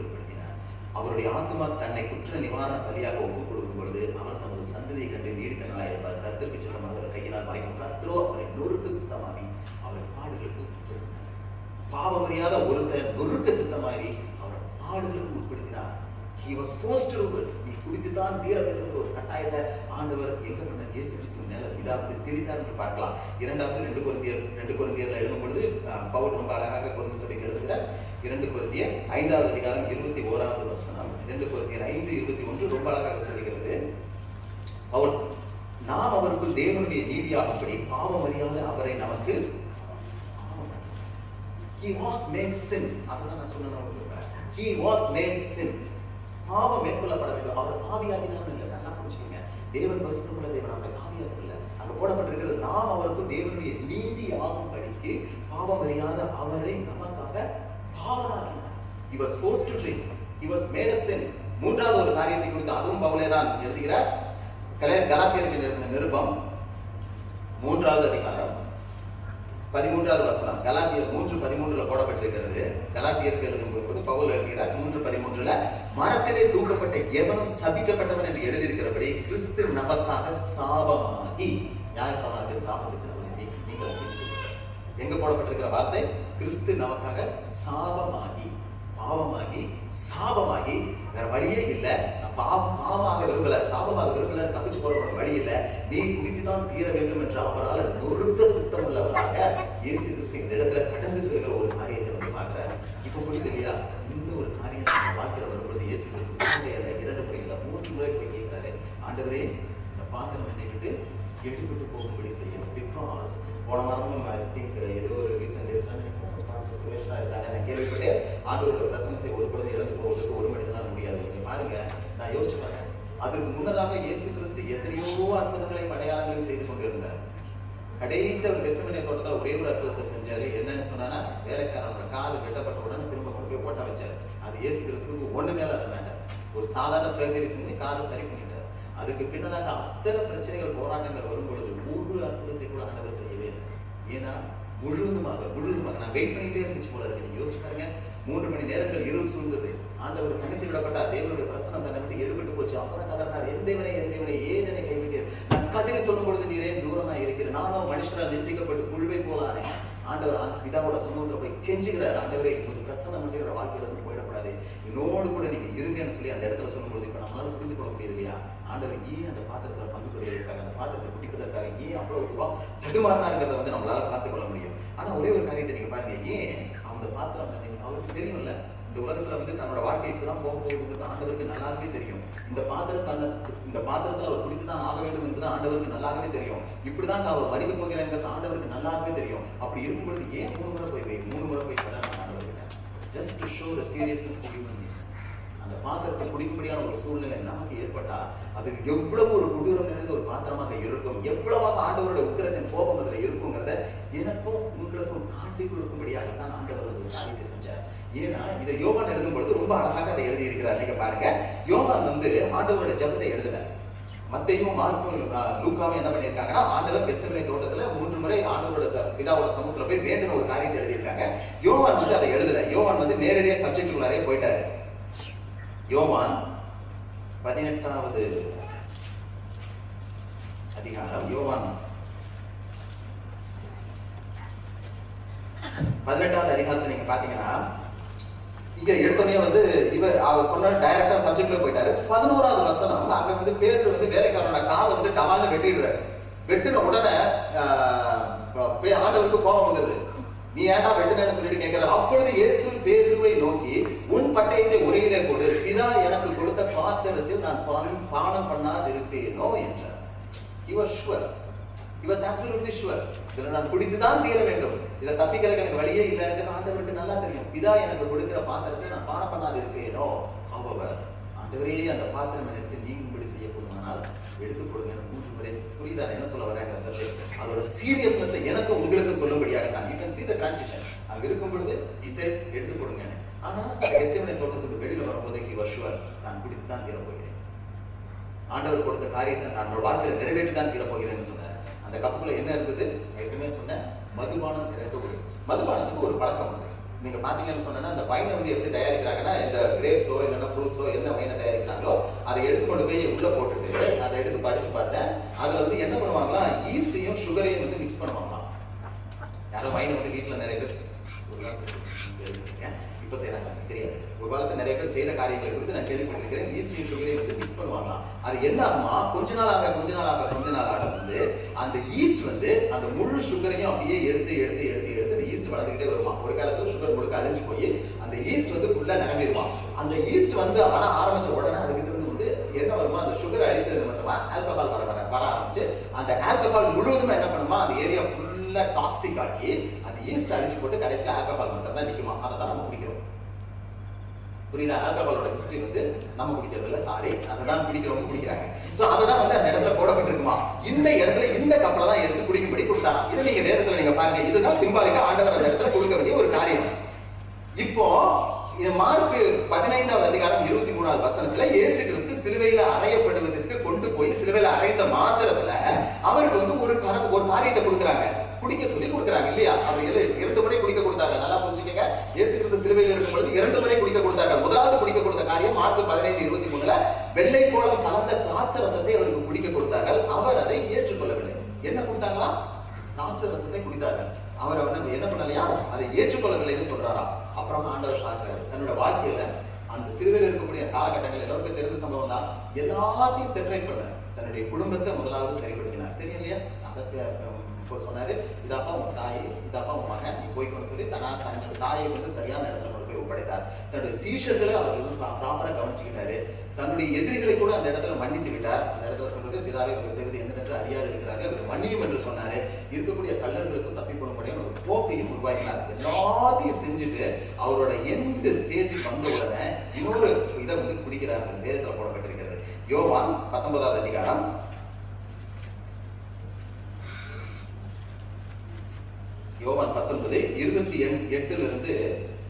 உட்படுத்தினார். அவருடைய ஆத்மா தன்னை குற்ற நிவாரண பலியாக ஒப்புக் கொடுக்கும் பொழுது அவர் தமது சந்ததியை கண்டு நீடித்த நாளாக இருப்பார். கர்த்தருக்கு சித்தமாக அவர் கையினால் வாய்க்கும். கர்த்தரோ அவரை நொறுக்கு சித்தமாகி அவரை பாடுகளுக்கு உட்படுத்தினார். பாவம் அறியாத ஒருத்தர் நொறுக்க சித்தமாகி அவரை பாடுகளுக்கு உட்படுத்தினார். He was forced to do it. நீ குடித்துதான் தீர வேண்டும் ஒரு கட்டாயத்தை ஆண்டவர் எங்க பண்ண இயேசு கிறிஸ்துவின் மேல பிதாவுக்கு திரித்தார் என்று பார்க்கலாம். இரண்டாவது 2 கொரிந்தியர்ல எழுதும் பொழுது பவுல் ரொம்ப அழகாக கொரிந்து சபைக்கு எழுதுகிறார். 2 கொரிந்தியர் 5வது அதிகாரம் 21வது வசனம். 2 கொரிந்தியர் 5:21 ரொம்ப அழகாக சொல்லுகிறது. பவுல், நாம் அவருக்கு தேவனுடைய நீதியாகும்படி பாவம் அறியாத அவரை நமக்கு He was made sin. அதுதான் நான் சொல்லணும். He was made sin. பாவம் மேற்கொள்ளப்பட வேண்டும். அவர் பாவியாகினாலும் இல்லை. நல்லா புரிஞ்சுக்கோங்க. தேவன் பரிசுத்தமுள்ள தேவன், அவரை பாவியாக இல்லை. அங்க போடப்பட்டிருக்கிறது, நாம் அவருக்கு தேவனுடைய நீதி ஆகும்படிக்கு பாவம் அறியாத அவரை நமக்காக பாவனாக்கினார். He was forced to drink. He was made a sin. மூன்றாவது ஒரு காரியத்தை குறித்து அதுவும் பவுலே தான் எழுதுகிறார். கலாத்தியருக்கு எழுதின நிருபம் 3வது அதிகாரம் 13வது வசனம். கலாத்தியர் 3:13 போடப்பட்டிருக்கிறது. கலாத்தியருக்கு எழுதும் போது பவுல் எழுதுகிறார் 3:13, மரத்திலே தூக்கப்பட்ட எவனும் சபிக்கப்பட்டவன் என்று எழுதியிருக்கிறபடி கிறிஸ்து நமக்காக சாபமாகி, நியாயப்பிரமாணத்தின் சாபத்துக்கு நீங்கள் எங்க போடப்பட்டிருக்கிற வார்த்தை? கிறிஸ்து நமக்காக சாபமாகி, பாவமாகி, சாபமாகி. வேற வழியே இல்லை. பாவமாக விரும்பல, சாபமாக விரும்பல, தப்பிச்சு போற வழி இல்லை. நீ குடித்துதான் தீர வேண்டும் என்று அவரால் நொறுக்க சித்தம் உள்ளவராக இயேசு கிறிஸ்து இந்த இடத்துல கடந்து செல்கிற ஒரு காரியத்தை வந்து பார்க்கிறார். இப்ப புரியுது இல்லையா? இந்த ஒரு காரியத்தை வாழ்க்கிற வரும்பொழுது இயேசு கிறிஸ்து 2 முறை இல்லை 3 முறை போய் கேட்கிறாரு, ஆண்டவரே இந்த பாத்திரம் என்னை விட்டு எடுபட்டு போகும்படி செய்யணும். பிகாஸ் போன வாரமும் ஐ திங்க் ஏதோ ஒரு ரீசன் நான் கேள்விப்பட்டேன், ஆண்டவரோட பிரசனத்தை ஒரு பொழுது இழந்து போவதற்கு ஒரு மனிதனால் முடியாது. பாருங்க, நான் யோசிச்சு பாருங்க. அதற்கு முன்னதாக இயேசு கிறிஸ்து எத்தனையோ அற்புதங்களையும் அடையாளங்களையும் செய்து கொண்டிருந்தார். கடைசி அவர் கெத்செமனே தோட்டத்தில் ஒரே ஒரு அற்புதத்தை செஞ்சாரு. என்னன்னு சொன்னா, வேலைக்காரனோட காது வெட்டப்பட்ட உடனே திரும்ப கொண்டு போய் ஓட்ட வச்சாரு. அது இயேசு கிறிஸ்துக்கு ஒண்ணு மேல அதை வேண்டாம். ஒரு சாதாரண சர்ஜரி செஞ்சு காதை சரி பண்ணிட்டார். அதுக்கு பின்னதாக அத்தனை பிரச்சனைகள், போராட்டங்கள் வரும் பொழுது ஒரு அற்புதத்தை கூட ஆண்டவர் செய்யவே இல்லை. ஏன்னா முழுவதுமாக நான் வெயிட் பண்ணிட்டே இருந்துச்சு போல இருக்கு. நீங்க யோசிச்சு பாருங்க, 3 மணி நேரங்கள் இருள் சூழ்ந்தது. ஆண்டவர் கணித்து விடப்பட்டார். தேவனுடைய பிரசனம் தன்னை விட்டு எடுபட்டு போச்சு. அப்பதான் கதறினார், என் தேவனே ஏன் என்னை கைவிட்டீர்? நான் கதறி சொல்லும் பொழுது நீரே தூரமா இருக்கிறேன். நானும் மனுஷரால் நிந்திக்கப்பட்டு புழுவை போலானே. ஆண்டவர் பிதாவோட சமூகத்துல போய் கெஞ்சுகிறார், ஆண்டவரே ஒரு பிரசனம் அப்படிங்கிற வாழ்க்கையில இருந்து போயிடக்கூடாது, என்னோடு கூட நீங்க இருங்கன்னு சொல்லி அந்த இடத்துல சொல்லும்போது இப்ப நம்மளால புரிந்து கொள்ள முடியுது இல்லையா? ஆண்டவர் ஏன் அந்த பாத்திரத்துல பங்கு கொள்வதற்காக, அந்த பாத்திரத்தை குடிப்பதற்காக ஏன் அவ்வளவு தூரம் தடுமாறினாருங்கிறத வந்து நம்மளால பார்த்து கொள்ள முடியும். ஆனா ஒரே ஒரு காரியத்தை நீங்க பாருங்க, ஏன் அந்த பாத்திரம் அவருக்கு தெரியும்ல, இந்த உலகத்துல வந்து தன்னோட வாழ்க்கை இப்பதான் போக போகுதுங்கிறது ஆண்டவருக்கு நல்லாவே தெரியும். இந்த பாத்திரத்துல அவர் குடித்துதான் ஆக வேண்டும் என்பது ஆண்டவருக்கு நல்லாவே தெரியும். இப்படிதான் அவர் வரிக்க போகிறேங்கிறது ஆண்டவருக்கு நல்லாவே தெரியும். அப்படி இருக்கும் பொழுது ஏன் 3 முறை போய் 3 முறை போய் ஆண்டவர்கிட்ட just to show the seriousness to human being. அந்த பாத்திரத்தை குடிக்கும்படியான ஒரு சூழ்நிலை நமக்கு ஏற்பட்டா அது எவ்வளவு ஒரு கொடூரம் நிறைந்த ஒரு பாத்திரமாக இருக்கும், எவ்வளவாக ஆண்டவரோட உக்கிரத்தின் கோபம் அதுல இருக்குங்கிறத எனக்கும் உங்களுக்கும் காட்டி கொடுக்கும்படியாகத்தான் ஆண்டவர் ஒரு காரியத்தை செஞ்சார். ஏன்னா இதை யோவான் எழுதும் பொழுது ரொம்ப அழகாக அதை எழுதி இருக்கிறார். நீங்க பாருங்க, யோவான் வந்து ஆண்டவரோட ஜெபத்தை எழுதுல. மத்தேயும் மார்க்கும் லூக்காவும் என்ன பண்ணியிருக்காங்கன்னா, ஆண்டவர் கெத்செமனே தோட்டத்துல 3 முறை ஆண்டவரோட பிதாவோட சமூகத்துல போய் வேண்டின ஒரு காரியத்தை எழுதியிருக்காங்க. யோவான் வந்து அதை எழுதல. யோவான் வந்து நேரடியா சப்ஜெக்டுக்குள்ளாரே போயிட்டாரு. யோவான் 18வது அதிகாரம், யோவான் 18வது அதிகாரத்தை நீங்க பாத்தீங்கன்னா, இங்க எடுத்தோடனே வந்து அவர் சொன்ன டைரக்டா சப்ஜெக்ட்ல போயிட்டாரு. 11வது வசனம், அங்க வந்து பேதுரு வந்து வேலைக்காரனோட காதை வந்து டமால்னு வெட்டிடுறாரு. வெட்டின உடனே ஆண்டவருக்கு கோபம் வந்துருது. நீ ஏன்டா வெட்டினு சொல்லிட்டு கேட்கிறார். அப்பொழுது இயேசு பேதுருவை நோக்கி, உன் பட்டயத்தை உரையிலே கொடு, பிதா எனக்கு கொடுத்த பாத்திரத்தில் நான் பானம் பண்ணாது இருப்பேனோ என்றார். He was sure. He was absolutely sure. இதுல நான் குடித்துதான் தீர வேண்டும், இதை தப்பிக்கிறதுக்கு எனக்கு வழியே இல்லை. எனக்கு ஆண்டவருக்கு நல்லா தெரியும், பிதா எனக்கு கொடுக்கிற பாத்திரத்தை நான் பானம் பண்ணாது இருப்பேனோ. அவர் ஆண்டவரே அந்த பாத்திரம் எனக்கு நீங்கும்படி செய்யப்படுமானால் எடுத்துக் கொடுங்க. 3 முறை. புரியுதா என்ன சொல்ல வரேன்? அதோட சீரியஸ்னஸ் எனக்கு உங்களுக்கு சொல்லும்படியாக தான். You can see the transition. அங்க இருக்கும் பொழுது he said எடுத்துக் கொடுங்க. ஆனா கெத்செமனே தோட்டத்துக்கு வெளியில வரும்போது he was sure, நான் குடித்துதான் தீர போகிறேன், ஆண்டவர் கொடுத்த காரியத்தை நான் வாழ்க்கையில நிறைவேற்றி தான் தீர போகிறேன்னு சொன்னார். அந்த கப்புக்குள்ள என்ன இருந்தது? ஏற்கனவே சொன்ன மதுபானம் நிறைந்த ஒரு மதுபானத்துக்கு ஒரு பழக்கம் உண்டு. நீங்க பாத்தீங்கன்னு சொன்னா அந்த வைனை வந்து எப்படி தயாரிக்கிறாங்கன்னா, இந்த கிரேப்ஸோ இல்லைன்னா ஃப்ரூட்ஸோ எந்த வைனை தயாரிக்கிறாங்களோ அதை எடுத்துக்கொண்டு போய் உள்ள போட்டுட்டு அதை எடுத்து படிச்சு பார்த்தேன். அதுல வந்து என்ன பண்ணுவாங்களா, ஈஸ்டையும் சுகரையும் வந்து மிக்ஸ் பண்ணுவாங்களாம். யாரும் வைனை வந்து வீட்டுல நிறைய பேர் இப்ப செய்யறாங்க தெரியாது, ஒரு காலத்துல நிறைய பேர் செய்த காரியங்களை குறித்து நான் கேள்விப்பட்டிருக்கிறேன். ஈஸ்டையும் சுகரையும் வந்து மிக்ஸ் பண்ணுவாங்களாம். அது என்ன ஆகுமா, கொஞ்ச நாளாக வந்து அந்த ஈஸ்ட் வந்து அந்த முழு சுகரையும் அப்படியே எடுத்து அந்த ஈஸ்ட் வளர்ந்துகிட்டே வருமா. ஒரு காலத்துல சுகர் முழுக்க அழிஞ்சு போய் அந்த ஈஸ்ட் வந்து ஃபுல்லா நிரம்பிடுமா. அந்த ஈஸ்ட் வந்து வர ஆரம்பிச்ச உடனே அதுகிட்ட இருந்து வந்து என்ன வருமா, அந்த சுகர் அழித்தது மட்டுமா ஆல்கஹால் வர ஆரம்பிச்சு அந்த ஆல்கஹால் முழுவதுமே என்ன பண்ணுமா, அந்த ஏரியா ஃபுல்லா டாக்ஸிக் ஆக்கி அந்த ஈஸ்ட் அழிச்சு போட்டு கடைசியில் ஆல்கஹால் மட்டும் தான் நிக்குமா. அதை தான் நம்ம குடிக்கிறோம். புரியுதா? ஆல்கஹாலோட ஹிஸ்டரி வந்து நம்ம குடிக்கிறது இல்ல, சாரி, அதான் குடிக்கிறவங்க குடிக்கிறாங்க. சோ அததான் வந்து அந்த இடத்துல போடப்பட்டிருக்குமா. இந்த இடத்துல இந்த கப்பலை தான் எடுத்து குடிக்கும்படி கொடுத்தாங்க. இதை நீங்க வேதத்துல நீங்க பாருங்க, இதுதான் சிம்பாலிக்கா ஆண்டவர் அந்த இடத்துல கொடுக்க வேண்டிய ஒரு காரியம். இப்போ மார்க் 15வது அதிகாரம் 23வது வசனத்துல இயேசு கிறிஸ்து சிலுவையில அறையப்படுவதற்கு கொண்டு போய் சிலுவையில அறைந்த மாத்திரத்துல அவருக்கு வந்து ஒரு காரியத்தை கொடுக்குறாங்க, குடிக்க சொல்லி கொடுக்குறாங்க இல்லையா. அவர் 2 முறை குடிக்க கொடுத்தாங்க. நல்லா புரிஞ்சுக்கங்க, இயேசு கிறிஸ்து சிலுவையில் இருக்கும் பொழுது 2 முறை குடிக்க கொடுத்தார்கள். முதலாவது குடிக்க கொடுத்த காரியம் மார்க் 15:23ல வெள்ளை கோலம் கலந்த திராட்சை ரசத்தை அவருக்கு குடிக்க கொடுத்தார்கள். அவர் அதை ஏற்றுக்கொள்ளவில்லை. என்ன கொடுத்தாங்களா? திராட்சை ரசத்தை குடித்தார்கள். அவர் என்ன பண்ணலையா, அதை ஏற்றுக்கொள்ளவில்லைன்னு சொல்றாரா. அப்புறம் ஆண்டவர் பார்க்கிறார் தன்னோட வாழ்க்கையில அந்த சிலுவையில் இருக்கக்கூடிய காலகட்டங்கள் எல்லாருக்கும் தெரிந்த சம்பவம் தான். எல்லாத்தையும் செப்பரேட் பண்ண தன்னுடைய குடும்பத்தை முதலாவது சரிப்படுத்தினார். தெரியும் இல்லையா, அதை சொன்னாரு, இதாப்பா உன் தாய், இதாப்பா உன் மகன், நீ போய்க்கொண்டு சொல்லி தன்னோட தாயை வந்து சரியான இடத்துல கொண்டு போய் ஒப்படைத்தார். தன்னுடைய சீஷர்களை அவர் வந்து ப்ராப்பரா கவனிச்சுக்கிட்டாரு. தன்னுடைய எதிரிகளை கூட அந்த இடத்துல மன்னித்து விட்டார். அந்த இடத்துல சொல்றது, பிதாவை இவர்கள் செய்வது என்னதென்று அறியாது இருக்கிறார்கள், இவர் மன்னியும் என்று சொன்னாரு. இருக்கக்கூடிய கல்லர்களுக்கும் தப்பி போட முடியும் ஒரு போக்கையும் உருவாக்கினார். எல்லாத்தையும் செஞ்சுட்டு அவரோட எந்த ஸ்டேஜுக்கு வந்த உடனே இன்னொரு இதை வந்து குடிக்கிறார். வேதத்துல போடப்பட்டிருக்கிறது. யோவான் 19வது அதிகாரம் 19:28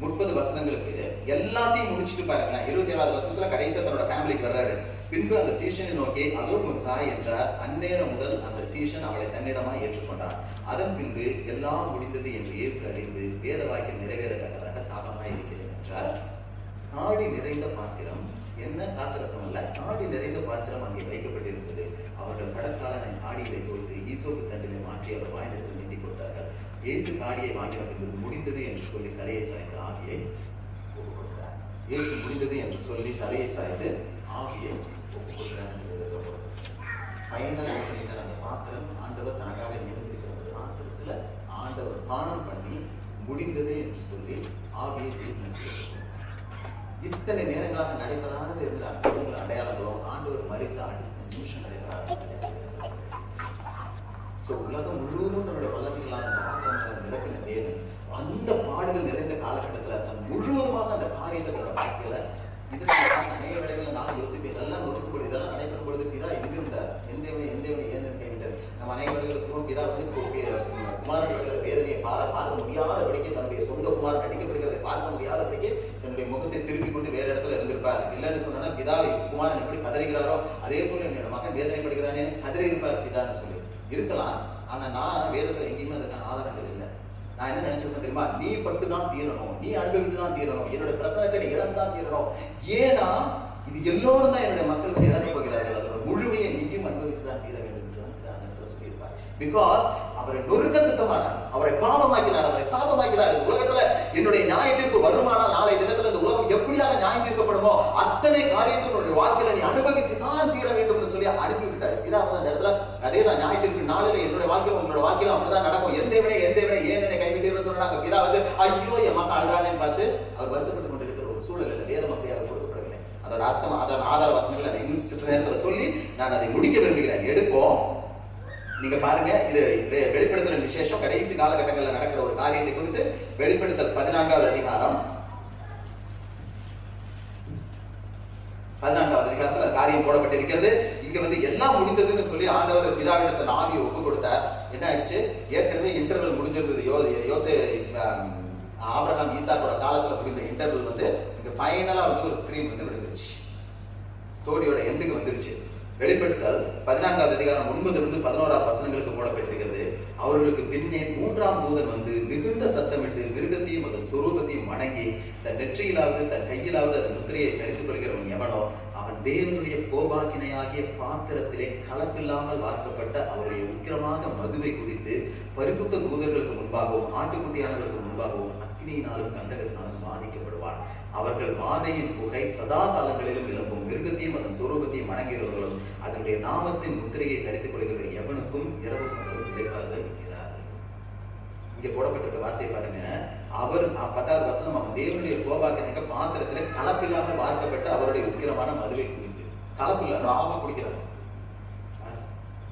30 வசனங்களுக்கு எல்லாத்தையும் முடிச்சுட்டு பாருங்க. 27வது வசனத்துல கடைசியா தன்னோட ஃபேமிலிக்கு வர்றாரு. பின்பு அந்த சீஷனை நோக்கி அதோ உன் தாய் என்றார். அந்நேரம் முதல் அந்த சீஷன் அவளை தன்னிடமா ஏற்றுக்கொண்டார். அதன் பின்பு எல்லாம் முடிந்தது என்று இயேசு அறிந்து வேத வாக்கியம் நிறைவேறத்தக்கதாக தாகமாய் இருக்கிறேன் என்றார். ஆடி நிறைந்த பாத்திரம், என்ன திராட்சரசம் அல்ல, ஆடி நிறைந்த பாத்திரம் அங்கே வைக்கப்பட்டிருந்தது. அவர்கள் கடற்காலனை ஆடியை கொடுத்து ஈசோப்பு தண்டினை மாற்றி அவர் வாயிலிருந்து நீட்டி கொடுத்தார்கள். இயேசு காடியை வாங்கின பின்பு முடிந்தது என்று சொல்லி தலையை சாய்த்து ஆவியை ஒப்புக் கொடுத்தார். இயேசு முடிந்தது என்று சொல்லி தலையை சாய்த்து ஆவியை ஒப்புக் கொடுத்தார். ஃபைனல் அந்த பாத்திரம் ஆண்டவர் தனக்காக நியமித்திருக்கிற அந்த பாத்திரத்துல ஆண்டவர் பானம் பண்ணி முடிந்தது என்று சொல்லி ஆவியை தீர்மானித்தார். இத்தனை நேரங்களாக நடைபெறாத இருந்த அற்புதங்கள் அடையாளங்களும் ஆண்டவர் மறித்த அடுத்த நிமிஷம் நடைபெறாது. உலகம் முழுவதும் தன்னுடைய வல்லமைகளான மாற்றங்களை நிரப்பின தேவன் அந்த பாடுகள் நிறைந்த காலகட்டத்தில் தன் முழுவதுமாக அந்த காரியத்தை தன்னோட வாழ்க்கையில அநேக வேலைகள் நானும் யோசிப்பேன். இதெல்லாம் நொறுக்கப்படும், இதெல்லாம் நடைபெறும் பொழுது பிதா எங்க இருந்தார், எந்த ஏன்னு கைவிட்டார். நம்ம அநேக வேலைகளை சொல்லுவோம், பிதா வந்து குமாரன் படுகிற வேதனையை பார்க்க முடியாதபடிக்கு, தன்னுடைய சொந்த குமாரன் அடிக்கப்படுகிறதை பார்க்க முடியாதபடிக்கு தன்னுடைய முகத்தை திருப்பி கொண்டு வேற இடத்துல இருந்திருப்பார். இல்லைன்னு சொன்னா பிதா குமாரன் எப்படி கதறுகிறாரோ அதே போல என்னோட மகன் வேதனைப்படுகிறானே கதறி இருப்பார் பிதான்னு சொல்லி இருக்கலாம். ஆனா நான் வேதத்துல எங்கேயுமே அதுக்கான ஆதாரங்கள் இல்லை. நான் என்ன நினைச்சிருக்கேன் தெரியுமா, நீ பட்டுதான் தீரணும், நீ அனுபவித்துதான் தீரணும், என்னோட பிரச்சனை நீ இழந்தான் தீரணும். ஏன்னா இது எல்லோரும் தான் என்னுடைய மக்கள் வந்து இழந்து போகிறார்கள், அதோட முழுமையை நீயும் அனுபவித்துதான் தீர வேண்டும் என்று சொல்லியிருப்பார். பிகாஸ் அவரை நொறுக்க சித்தமானார், அவரை பாவமாக்கினார், அவரை சாபமாக்கினார். உலகத்துல என்னுடைய நியாய தீர்ப்பு வருமானால் நாளை தினத்துல இந்த உலகம் எப்படியாக நியாயம் தீர்க்கப்படுமோ அத்தனை காரியத்தினுடைய வாழ்க்கையில நீ அனுபவித்து தான் தீர வேண்டும் என்று சொல்லி அனுப்பிவிட்டார். இதான் அந்த இடத்துல அதேதான் நியாய தீர்ப்பு நாளில என்னுடைய வாழ்க்கையில உங்களோட வாழ்க்கையில அப்படிதான் நடக்கும். எந்த விட ஏன் என்னை கைவிட்டீர்கள் சொன்னாங்க. பிதா வந்து ஐயோ என் மகன் அழுறானேன்னு பார்த்து அவர் வருத்தப்பட்டு கொண்டிருக்கிற ஒரு சூழலில் வேதம் அப்படியாக கொடுக்கப்படவில்லை. அதோட அர்த்தம், அதோட ஆதார வசனங்களை நான் இன்னும் சில நேரத்தில் சொல்லி நான் அதை முடிக்க விரும்புகிறேன். எடுப்போம். நீங்க பாருங்க, இது வெளிப்படுத்தல் விசேஷம் கடைசி காலகட்டங்களில் நடக்கிற ஒரு காரியத்தை குறித்து வெளிப்படுத்தல் 14வது அதிகாரம் 14வது அதிகாரத்தில் காரியம் போடப்பட்டிருக்கிறது. இங்க வந்து எல்லாம் முடிந்ததுன்னு சொல்லி ஆண்டவர் பிதாவிடத்தில் ஆவியை ஒப்பு கொடுத்தார். என்ன ஆயிடுச்சு, ஏற்கனவே இன்டர்வல் முடிஞ்சிருந்தது. ஆபிரகாம் ஈசாக்கோட காலத்துல முடிந்த இன்டர்வல் வந்து இங்க ஃபைனலா வந்து ஒரு ஸ்கிரீன் வந்து விழுந்துருச்சு, ஸ்டோரியோட எண்டுக்கு வந்துருச்சு. வெளிப்படுத்தல் 14வது அதிகாரம் 9 11 வசனங்களுக்கு போடப்பட்டிருக்கிறது. அவர்களுக்கு பின்னே 3ஆம் தூதன் வந்து மிகுந்த சத்தமிட்டு மிருகத்தையும் அதன் சொரூபத்தையும் வணங்கி தன் நெற்றியிலாவது தன் கையிலாவது அதன் முத்திரையை தரித்துக் கொள்கிறவன் எவனோ அவன் தேவனுடைய கோபாக்கினையாகிய பாத்திரத்திலே கலப்பில்லாமல் வார்க்கப்பட்ட அவருடைய உக்கிரமாக மதுவை குடித்து பரிசுத்த தூதர்களுக்கு முன்பாகவும் ஆட்டுக்குட்டியானவர்களுக்கு முன்பாகவும் அக்னியினாலும் கந்தகத்தினாலும் பாதிக்கப்படுவான். அவர்கள் வாதையின் புகை சதா காலங்களிலும் எழும்பும். மிருகத்தையும் அதன் சொரூபத்தையும் வணங்குகிறவர்களும் அதனுடைய நாமத்தின் முத்திரையை தரித்துக் கொள்கிற எவனுக்கும் இரவு பகலும் கிடைக்காதல் இருக்கிறார். இங்க போடப்பட்டிருக்க வார்த்தை பாருங்க. அவர் 10வது வசனம், அவன் தேவனுடைய கோபாக்கினைக்கு பாத்திரத்திலே கலப்பில்லாமல் வார்க்கப்பட்டு அவருடைய உக்கிரமான மதுவை குடித்து, கலப்பில்ல ராவா குடிக்கிறார்.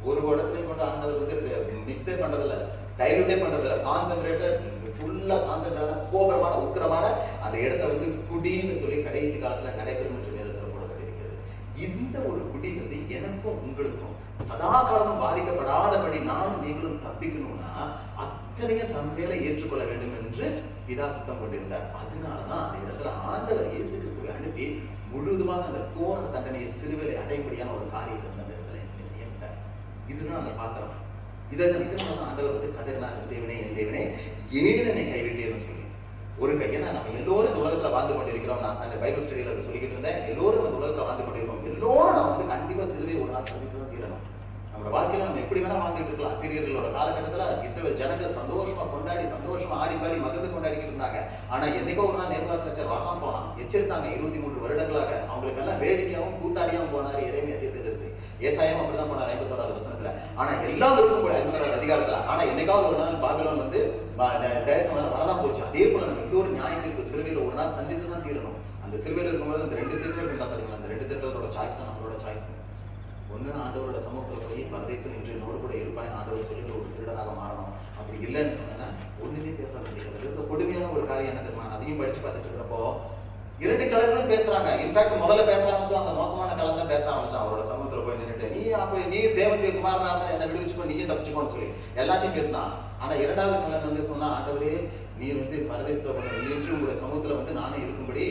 ஒரு இடத்துலயும் கொண்டு ஆண்டவர் வந்து மிக்ஸே பண்றதில்ல, டைலூட்டே பண்றதில்ல, கான்சென்ட்ரேட்டட் ஃபுல்லா கான்சென்ட்ரேட்டான கோபரமான உக்கிரமான அந்த இடத்தை வந்து குடின்னு சொல்லி கடைசி காலத்துல நடைபெறும் என்று வேதத்துல போடப்பட்டிருக்கிறது. இந்த ஒரு குடி வந்து எனக்கும் உங்களுக்கும் சதா காலமும் பாதிக்கப்படாதபடி நானும் நீங்களும் தப்பிக்கணும்னா அத்தனையும் தன் மேல ஏற்றுக்கொள்ள வேண்டும் என்று பிதா சித்தம் கொண்டிருந்தார். அதனாலதான் அந்த இடத்துல ஆண்டவர் இயேசு கிறிஸ்துவை அனுப்பி முழுவதுமாக அந்த கோர தண்டனையை சிலுவையில அடைபடியான ஒரு காரியத்தை அந்த இடத்துல நியமித்தார். இதுதான் அந்த பாத்திரம். இதனால ஆண்டவர் வந்து கதறினார், தேவனே என் தேவனே ஏன் என்னை கைவிட்டேன்னு சொல்லி. ஒரு கையனா நம்ம எல்லோரும் இந்த உலகத்துல வாழ்ந்து கொண்டிருக்கிறோம். நான் சண்டே பைபிள் ஸ்டடியில அதை சொல்லிக்கிட்டு இருந்தேன். எல்லோரும் இந்த உலகத்துல வாழ்ந்து கொண்டிருக்கோம். எல்லோரும் நம்ம வந்து கண்டிப்பா சிலுவை ஒரு நாள் சந்தித்து தான் தீரணும். நம்ம வாழ்க்கையில நம்ம எப்படி வேணா வாழ்ந்துட்டு இருக்கலாம். ஆசிரியர்களோட காலகட்டத்துல இஸ்ரவேல் ஜனங்கள் சந்தோஷமா கொண்டாடி சந்தோஷமா ஆடி பாடி மகிழ்ந்து கொண்டாடிக்கிட்டு இருந்தாங்க. ஆனா என்னைக்கோ ஒரு நாள் நேர்காணல் வரலாம் போனான் எச்சரித்தாங்க. 23 வருடங்களாக அவங்களுக்கு எல்லாம் வேடிக்கையாவும் கூத்தாடியாவும் போனாரு எரேமியா தீர்க்கதரிசி. ஏசாயாவும் அப்படிதான் போனார் 51வது வசனத்துல. ஆனா எல்லாம் இருக்கும் கூட 51வது அதிகாரத்துல. ஆனா என்னைக்காவது ஒரு நாள் பாபிலோன் வந்து தேசம் வரதான் போச்சு. அதே போல நம்ம இந்த ஒரு நியாயத்திற்கு சிலுவையில ஒரு நாள் சந்தித்து தான் தீரணும். அந்த சிலுவையில இருக்கும்போது அந்த 2 திருடர்கள் இருந்தா பாத்தீங்களா, அந்த 2 திருடர்களோட சாய்ஸ் தான் நம்மளோட சாய்ஸ். ஒண்ணு ஆண்டவரோட சமூகத்துல போய் பரதேசம் என்று என்னோடு கூட இருப்பாய் ஆண்டவர் சொல்லி ஒரு திருடனாக மாறணும். அப்படி இல்லைன்னு சொன்னா ஒண்ணுமே பேசாத இருக்க கொடுமையான ஒரு காரியம் என்ன தெரியுமா? அதையும் படிச்சு பார்த்துட்டு இருக்கிறப்போ 2 கலர்களும் பேசுறாங்க. இன்ஃபேக்ட் முதல்ல பேச ஆரம்பிச்சோம் அந்த மோசமான கலர் தான் பேச ஆரம்பிச்சான். அவரோட சமூகத்துல போய் நின்றுட்டு நீ தேவனுடைய குமாரனா என்ன விடுவிச்சுக்கோ, நீயே தப்பிச்சுக்கோன்னு சொல்லி எல்லாத்தையும் பேசினான். ஆனா 2வது கலர் வந்து சொன்னா, ஆண்டவரே நீ வந்து பரதேசத்துல நின்று உங்களுடைய சமூகத்துல வந்து நானே இருக்கும்படி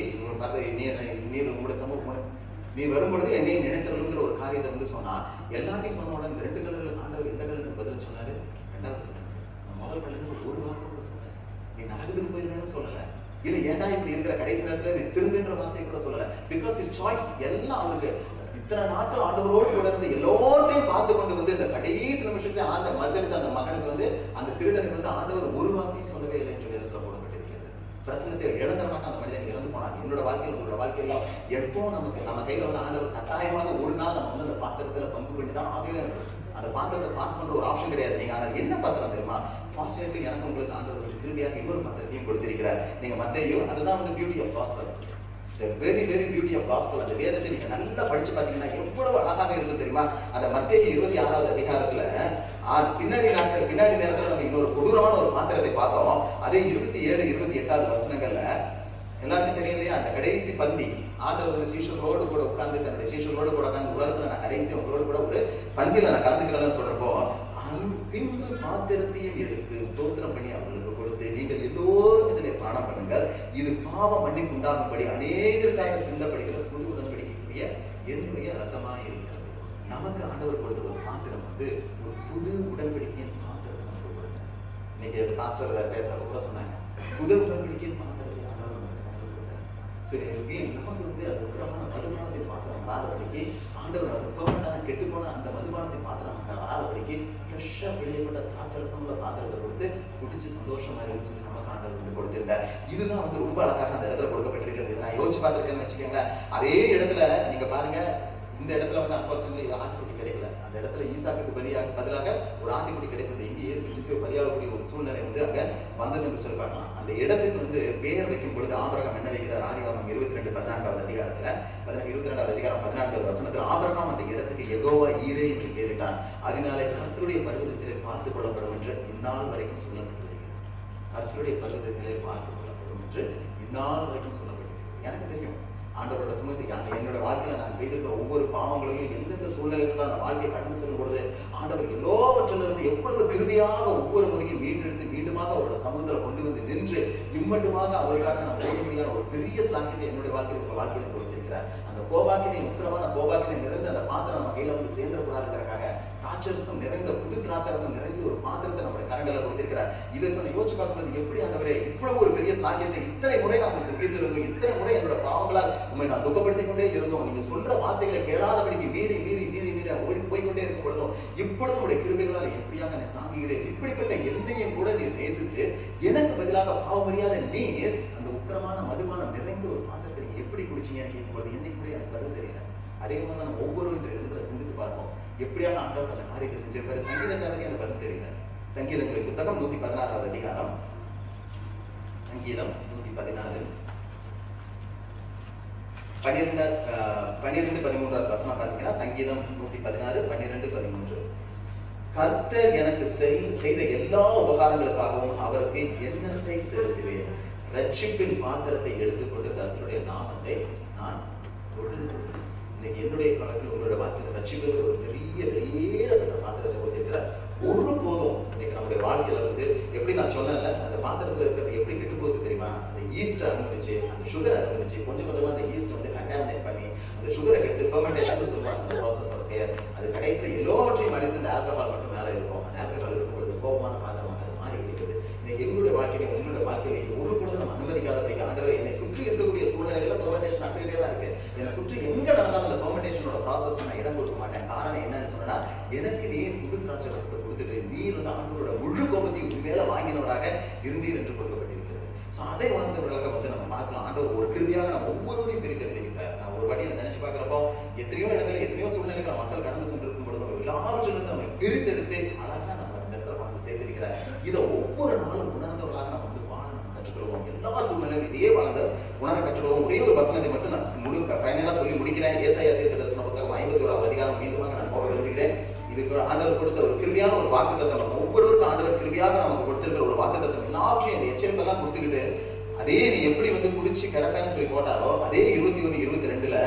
நீ உங்களுடைய சமூகம் நீ வரும்பொழுது என்னை நினைத்தருங்கிற ஒரு காரியத்தை வந்து சொன்னா, எல்லாத்தையும் சொன்ன உடனே 2 கலர்கள் ஆண்டவர் எந்த கலருக்கு பதில் சொன்னாரு? 2வது முதல் கலருக்கு ஒரு வார்த்தை கூட சொன்னாரு. நீ நரகத்துக்கு போயிருந்தேன்னு சொல்லல, இல்ல ஏன்டா இப்படி இருக்கிற கடைசி நேரத்துல நீ திருந்துன்ற வார்த்தையை கூட சொல்லல. Because is choice. எல்லாம் அவனுக்கு இத்தனை நாட்கள் ஆண்டவரோடு கூட இருந்து எல்லோரையும் பார்த்து கொண்டு வந்து இந்த கடைசி நிமிஷத்துல ஆண்ட மறுதளித்த அந்த மகனுக்கு வந்து அந்த திருடனுக்கு வந்து ஆண்டவர் ஒரு வார்த்தையும் சொல்லவே இல்லை என்று வேதத்துல போடப்பட்டிருக்கிறது. பிரச்சனத்தை இழந்தவனாக அந்த மனிதன் இறந்து போனான். என்னோட வாழ்க்கையில் உங்களோட வாழ்க்கையில எப்போ நமக்கு நம்ம கையில வந்து ஆண்டவர் கட்டாயமாக ஒரு நாள் நம்ம வந்து அந்த பாத்திரத்துல பங்கு பண்ணி தான் ஆகவே அந்த பாத்திரத்தை பாஸ் பண்ற ஒரு ஆப்ஷன் கிடையாது. நீங்க ஆனா என்ன பாத்திரம் தெரியுமா? ஃபார்ச்சுனேட்லி எனக்கு உங்களுக்கு ஆண்டவர் கிருபையாக இன்னொரு பாத்திரத்தையும் கொடுத்திருக்கிறார். நீங்க மத்தேயு, அதுதான் வந்து beauty of gospel. The very very beauty of gospel. அந்த வேதத்தை நீங்க நல்லா படிச்சு பாத்தீங்கன்னா எவ்வளவு அழகாக இருக்கு தெரியுமா? அந்த மத்தேயு 26வது அதிகாரத்துல பின்னாடி நேரத்துல நம்ம இன்னொரு கொடூரமான ஒரு பாத்திரத்தை பார்த்தோம். அதே 27 28வது வசனங்கள்ல எல்லாருக்கும் தெரியும் இல்லையா? அந்த கடைசி பந்தி ஆண்டவர் சீஷர்களோடு கூட உட்கார்ந்து தன்னுடைய சீஷர்களோடு கூட உட்கார்ந்து உலகத்துல நான் கடைசி உங்களோடு கூட ஒரு பந்தியில நான் கலந்துக்கிறேன்னு சொல்றப்போ பின்பு பாத்திரத்தையும் எடுத்து ஸ்தோத்திரம் பண்ணி அவங்களுக்கு கொடுத்து, நீங்கள் எல்லோரும் இதனை பானம் பண்ணுங்கள், இது பாவ மன்னிப்பு உண்டாகும்படி அநேகருக்காக சிந்தப்படுகிற புது உடன்படிக்கைக்குரிய என்னுடைய ரத்தமாக இருக்கிறது. நமக்கு ஆண்டவர் கொடுத்த ஒரு பாத்திரம் வந்து ஒரு புது உடன்படிக்கையின் பாத்திரத்தை நமக்கு கொடுத்தார். இன்னைக்கு பாஸ்டர் பேசுறப்ப கூட சொன்னாங்க, புது உடன்படிக்கையின் பாத்திரத்தை ஆண்டவர் நமக்கு கொடுத்தார். சரி, நமக்கு வந்து அது உக்கிரமான மதுபானத்தை பாத்திரம் வராதபடிக்கு ஆண்டவர் அது பெர்மனண்டான கெட்டு போன அந்த மதுபானத்தை பாத்திரம் வராதபடிக்கு ஃப்ரெஷ்ஷா வெளியப்பட்ட திராட்சரசமுள்ள பாத்திரத்தை கொடுத்து குடிச்சு சந்தோஷமா இருக்குன்னு சொல்லி நமக்கு ஆண்டவர் வந்து கொடுத்திருந்தார். இதுதான் வந்து ரொம்ப அழகாக அந்த இடத்துல கொடுக்கப்பட்டிருக்கிறது. நான் யோசிச்சு பார்த்திருக்கேன்னு வச்சுக்கோங்களேன். அதே இடத்துல நீங்க பாருங்க, இந்த இடத்துல வந்து அன்பார்ச்சுனேட்லி ஆட்டுக்குட்டி கிடைக்கல. அந்த இடத்துல ஈசாக்கு பதிலாக ஒரு ஆட்டுக்குட்டி கிடைத்தது. இங்கே இயேசு கிறிஸ்துவை பலியாகக்கூடிய ஒரு சூழ்நிலை வந்து அங்க வந்தது என்று சொல்லி பார்க்கலாம். அந்த இடத்துக்கு வந்து பேர் வைக்கும் பொழுது ஆபிரகாம் என்ன வைக்கிறார்? ஆதியாகமம் 22:14வது அதிகாரத்துல 22வது அதிகாரம் 14வது வசனத்துல ஆபிரகாம் அந்த இடத்துக்கு யெகோவா ஈரே என்று பெயரிட்டான். அதனாலே கர்த்தருடைய பர்வதத்திலே பார்த்துக் கொள்ளப்படும் என்று இந்நாள் வரைக்கும் சொல்லப்பட்டிருக்கிறது. கர்த்தருடைய பர்வதத்திலே பார்த்துக் கொள்ளப்படும் என்று இந்நாள் வரைக்கும் சொல்லப்பட்டிருக்கிறது. எனக்கு தெரியும் ஆண்டவரோட சுமத்தி என்னோட வாழ்க்கையில நான் செய்திருக்கிற ஒவ்வொரு பாவங்களையும் எந்தெந்த சூழ்நிலையில நான் வாழ்க்கையை கடந்து செல்லும் பொழுது ஆண்டவர் எல்லாவற்றிலிருந்து எவ்வளவு கிருபையாக ஒவ்வொரு முறையும் மீட்டெடுத்து மீண்டுமாக அவரோட சமூகத்துல கொண்டு வந்து நின்று நிம்மட்டுமாக அவருக்காக நான் ஓட முடியாத ஒரு பெரிய சாக்கியத்தை என்னுடைய வாழ்க்கையில கொடுத்திருக்கிறார். அந்த கோபாக்கினை உக்கிரமான கோபாக்கினை நிறைந்த அந்த பாத்திரம் நம்ம கையில வந்து சேர்ந்துடக்கூடாதுங்கிறக்காக திராட்சரசம் நிறைந்த புது திராட்சரசம் நிறைந்த ஒரு பாத்திரத்தை நம்முடைய கரங்களை கொடுத்திருக்கிறார். இதை நான் யோசிச்சு பார்க்கும்போது எப்படி ஆண்டவரே இவ்வளவு ஒரு பெரிய சாக்கியத்தை இத்தனை முறை நாம் துக்கித்திருந்தோம், இத்தனை முறை என்னோட பாவங்களால் உண்மை நான் துக்கப்படுத்திக் கொண்டே இருந்தோம், நீங்க சொல்ற வார்த்தைகளை கேளாதபடிக்கு மீறி மீறி மீறி மீறி போய்கொண்டே இருக்கும் பொழுதும் இப்பொழுது உடைய கிருபைகளால் எப்படியாக நான் தாங்குகிறேன். இப்படிப்பட்ட என்னையும் கூட நீர் நேசித்து எனக்கு பதிலாக பாவமறியாத நீர் அந்த உக்கிரமான மதுபானம் நிறைந்த ஒரு பாத்திரத்தை எப்படி குடிச்சீங்கன்னு கேட்கும்போது என்னைக்கு கூட எனக்கு பதில் தெரியல. அதே மாதிரி தான் நம்ம ஒவ்வொருவரும் சிந்தித்து பார்ப்போம் எப்படியாக ஆண்டவர் அந்த காரியத்தை செஞ்சிருப்பாரு. சங்கீதக்காரருக்கு அந்த பதில் தெரியல. சங்கீதங்களின் புத்தகம் 116வது அதிகாரம், சங்கீதம் 116 12-13 வசனம் பார்த்தீங்கன்னா சங்கீதம் 116 12-13. கர்த்தர் எனக்கு செய்த எல்லா உபகாரங்களுக்காகவும் அவருக்கு எண்ணத்தை செலுத்துவேன். ரட்சிப்பின் பாத்திரத்தை எடுத்துக்கொண்டு கர்த்தருடைய நாமத்தை நான் தொழுது கொள்வேன். இன்னைக்கு என்னுடைய காலத்தில் உங்களோட வாழ்க்கையில் ரட்சிப்பு ஒரு பெரிய வெளியேறப்பட்ட பாத்திரத்தை கொடுத்திருக்கிறார். ஒரு போதும் இன்னைக்கு நம்முடைய வாழ்க்கையில வந்து எப்படி நான் சொன்னேன்ல, அந்த பாத்திரத்துல இருக்கிறது எப்படி கெட்டு போகுது தெரியுமா? அந்த ஈஸ்ட் அனுமதிச்சு, அந்த சுகர் அனுமதிச்சு, கொஞ்சம் கொஞ்சமா அந்த ஈஸ்ட் வந்து கண்டாமினேட் பண்ணி அந்த சுகரை எடுத்து ஃபெர்மெண்டேஷன் சொல்லுவாங்க. அந்த ப்ராசஸோட பேர் அது கடைசியில் எல்லாவற்றையும் அழித்து இந்த ஆல்கஹால் மட்டும் மேலே இருக்கும். அந்த ஆல்கஹால் இருக்கும் பொழுது கோபமான பாத்திரமாக அது மாறி இருக்குது. இன்னைக்கு எங்களுடைய வாழ்க்கையில உங்களுடைய வாழ்க்கையில ஒரு பொழுது நம்ம அனுமதிக்காதபடிக்கு ஆண்டவர் என்னை சுற்றி இருக்கக்கூடிய சூழ்நிலையில ஃபெர்மெண்டேஷன் நடந்துகிட்டே தான் இருக்கு. என்னை சுற்றி எங்க நடந்தாலும் அந்த ஃபெர்மெண்டேஷனோட ப்ராசஸ் நான் இடம் கொடுக்க மாட்டேன். காரணம் என்னன்னு சொன்னா, எனக்கு நீர் புது திராட்சை ரசத்தை கொடுத்துட்டு நீர் வந்து ஆண்டவரோட முழு கோபத்தையும் மேல வாங்கினவராக இருந்தீர் என்று கொடுக்கப்பட்டிருக்கிறது. அதை உணர்ந்தவர்களாக வந்து நம்ம பார்க்கலாம். ஆண்டவர் ஒரு கிருபையாக நம்ம ஒவ்வொருவரையும் பிரித்தெடுத்திருக்கிறார். நான் ஒரு வாட்டி அதை நினைச்சு பார்க்கிறப்போ எத்தனையோ இடத்துல எத்தனையோ சூழ்நிலைகளை மக்கள் கடந்து சென்றிருக்கும் பொழுது எல்லாவற்றிலிருந்து நம்ம பிரித்தெடுத்து அழகா நம்ம அந்த இடத்துல கொண்டு சேர்த்திருக்கிறார். இதை ஒவ்வொரு நாளும் உணர்ந்தவர்களாக நம்ம வந்து வாழ நம்ம கற்றுக்கொள்வோம். எல்லா சூழ்நிலையும் இதே வாழ்ந்த உணர கற்றுக்கொள்வோம். ஒரே ஒரு வசனத்தை மட்டும் நான் ஃபைனலா சொல்லி முடிக்கிறேன். ஏசாயா தீர்க்கதரிசன புத்தகம் 51வது அதிகாரம் மீண்டுமாக நான் போக விரும்புகிறேன். இதுக்கு ஆண்டவர் கொடுத்த ஒரு கிருபையான ஒரு வாக்குத்தத்தம், ஒவ்வொருவருக்கும் ஆண்டவர் கிருபையாக நமக்கு கொடுத்திருக்கிற ஒரு வாக்குத்தத்தம். எல்லாவற்றையும் இந்த எச்சரிப்பெல்லாம் கொடுத்துக்கிட்டு அதே நீ எப்படி வந்து குடிச்சு கிடக்கான்னு சொல்லி போட்டாரோ அதே 21-22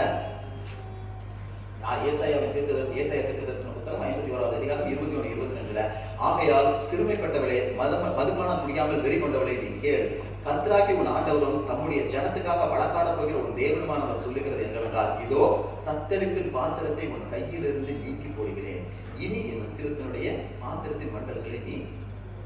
ஏசாயா தீர்க்கதரிசன புத்தகம் 51வது அதிகாரம் 21-22 ஆகையால் சிறுமைப்பட்டவளே, மதுபானம் குடியாமல் வெறி கொண்டவளே, நீ கேள். கர்த்தராகி உன் ஆண்டவரும் தம்முடைய ஜனத்துக்காக வழக்காட போகிற ஒரு தேவனுமானவர் சொல்லுகிறது என்னவென்றால், இதோ தத்தளிப்பின் பாத்திரத்தை உன் கையிலிருந்து நீக்கி போடுகிறேன். இனி என் திருத்தனுடைய பாத்திரத்தின் மண்டல்களை நீ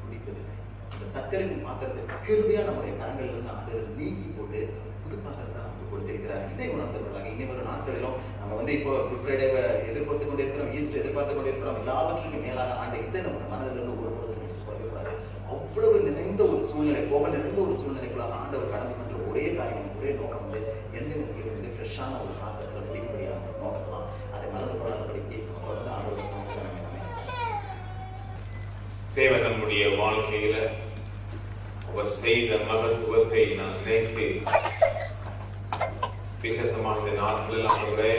குடிப்பதில்லை. அந்த தத்தளிப்பின் பாத்திரத்தை கிருபையா நம்முடைய கரங்கள் இருந்து ஆண்டவர் நீக்கி போட்டு புது பாத்திரத்தை நமக்கு கொடுத்திருக்கிறார். இதை உணர்ந்தவர்களாக இனி வரும் நாட்களிலும் நம்ம வந்து இப்போ குட் ஃப்ரைடேவை எதிர்பார்த்து கொண்டிருக்கிறோம், ஈஸ்டர் எதிர்பார்த்து கொண்டிருக்கிறோம். எல்லாவற்றுக்கும் மேலாக ஆண்டு இதை நம்ம மனதிலிருந்து ஒரு பொழுது குறையக்கூடாது. அவ்வளவு நிறைந்த ஒரு சூழ்நிலை, கோபம் நிறைந்த ஒரு சூழ்நிலைக்குள்ளாக ஆண்டவர் கடந்து சென்ற ஒரே காரியம், ஒரே நோக்கம் வந்து என்னை உங்களுக்கு வந்து ஃப்ரெஷ்ஷான ஒரு பாத்திரத்தில் பிடிக்கக்கூடிய நோக்கத்தான். அதை மறந்து கொள்ளாதபடிக்கு அப்போ வந்து ஆண்டவர் தேவன் நம்முடைய வாழ்க்கையில அவர் செய்த மகத்துவத்தை நான் நினைத்து விசேஷமாக இந்த நாட்களில் அவருடைய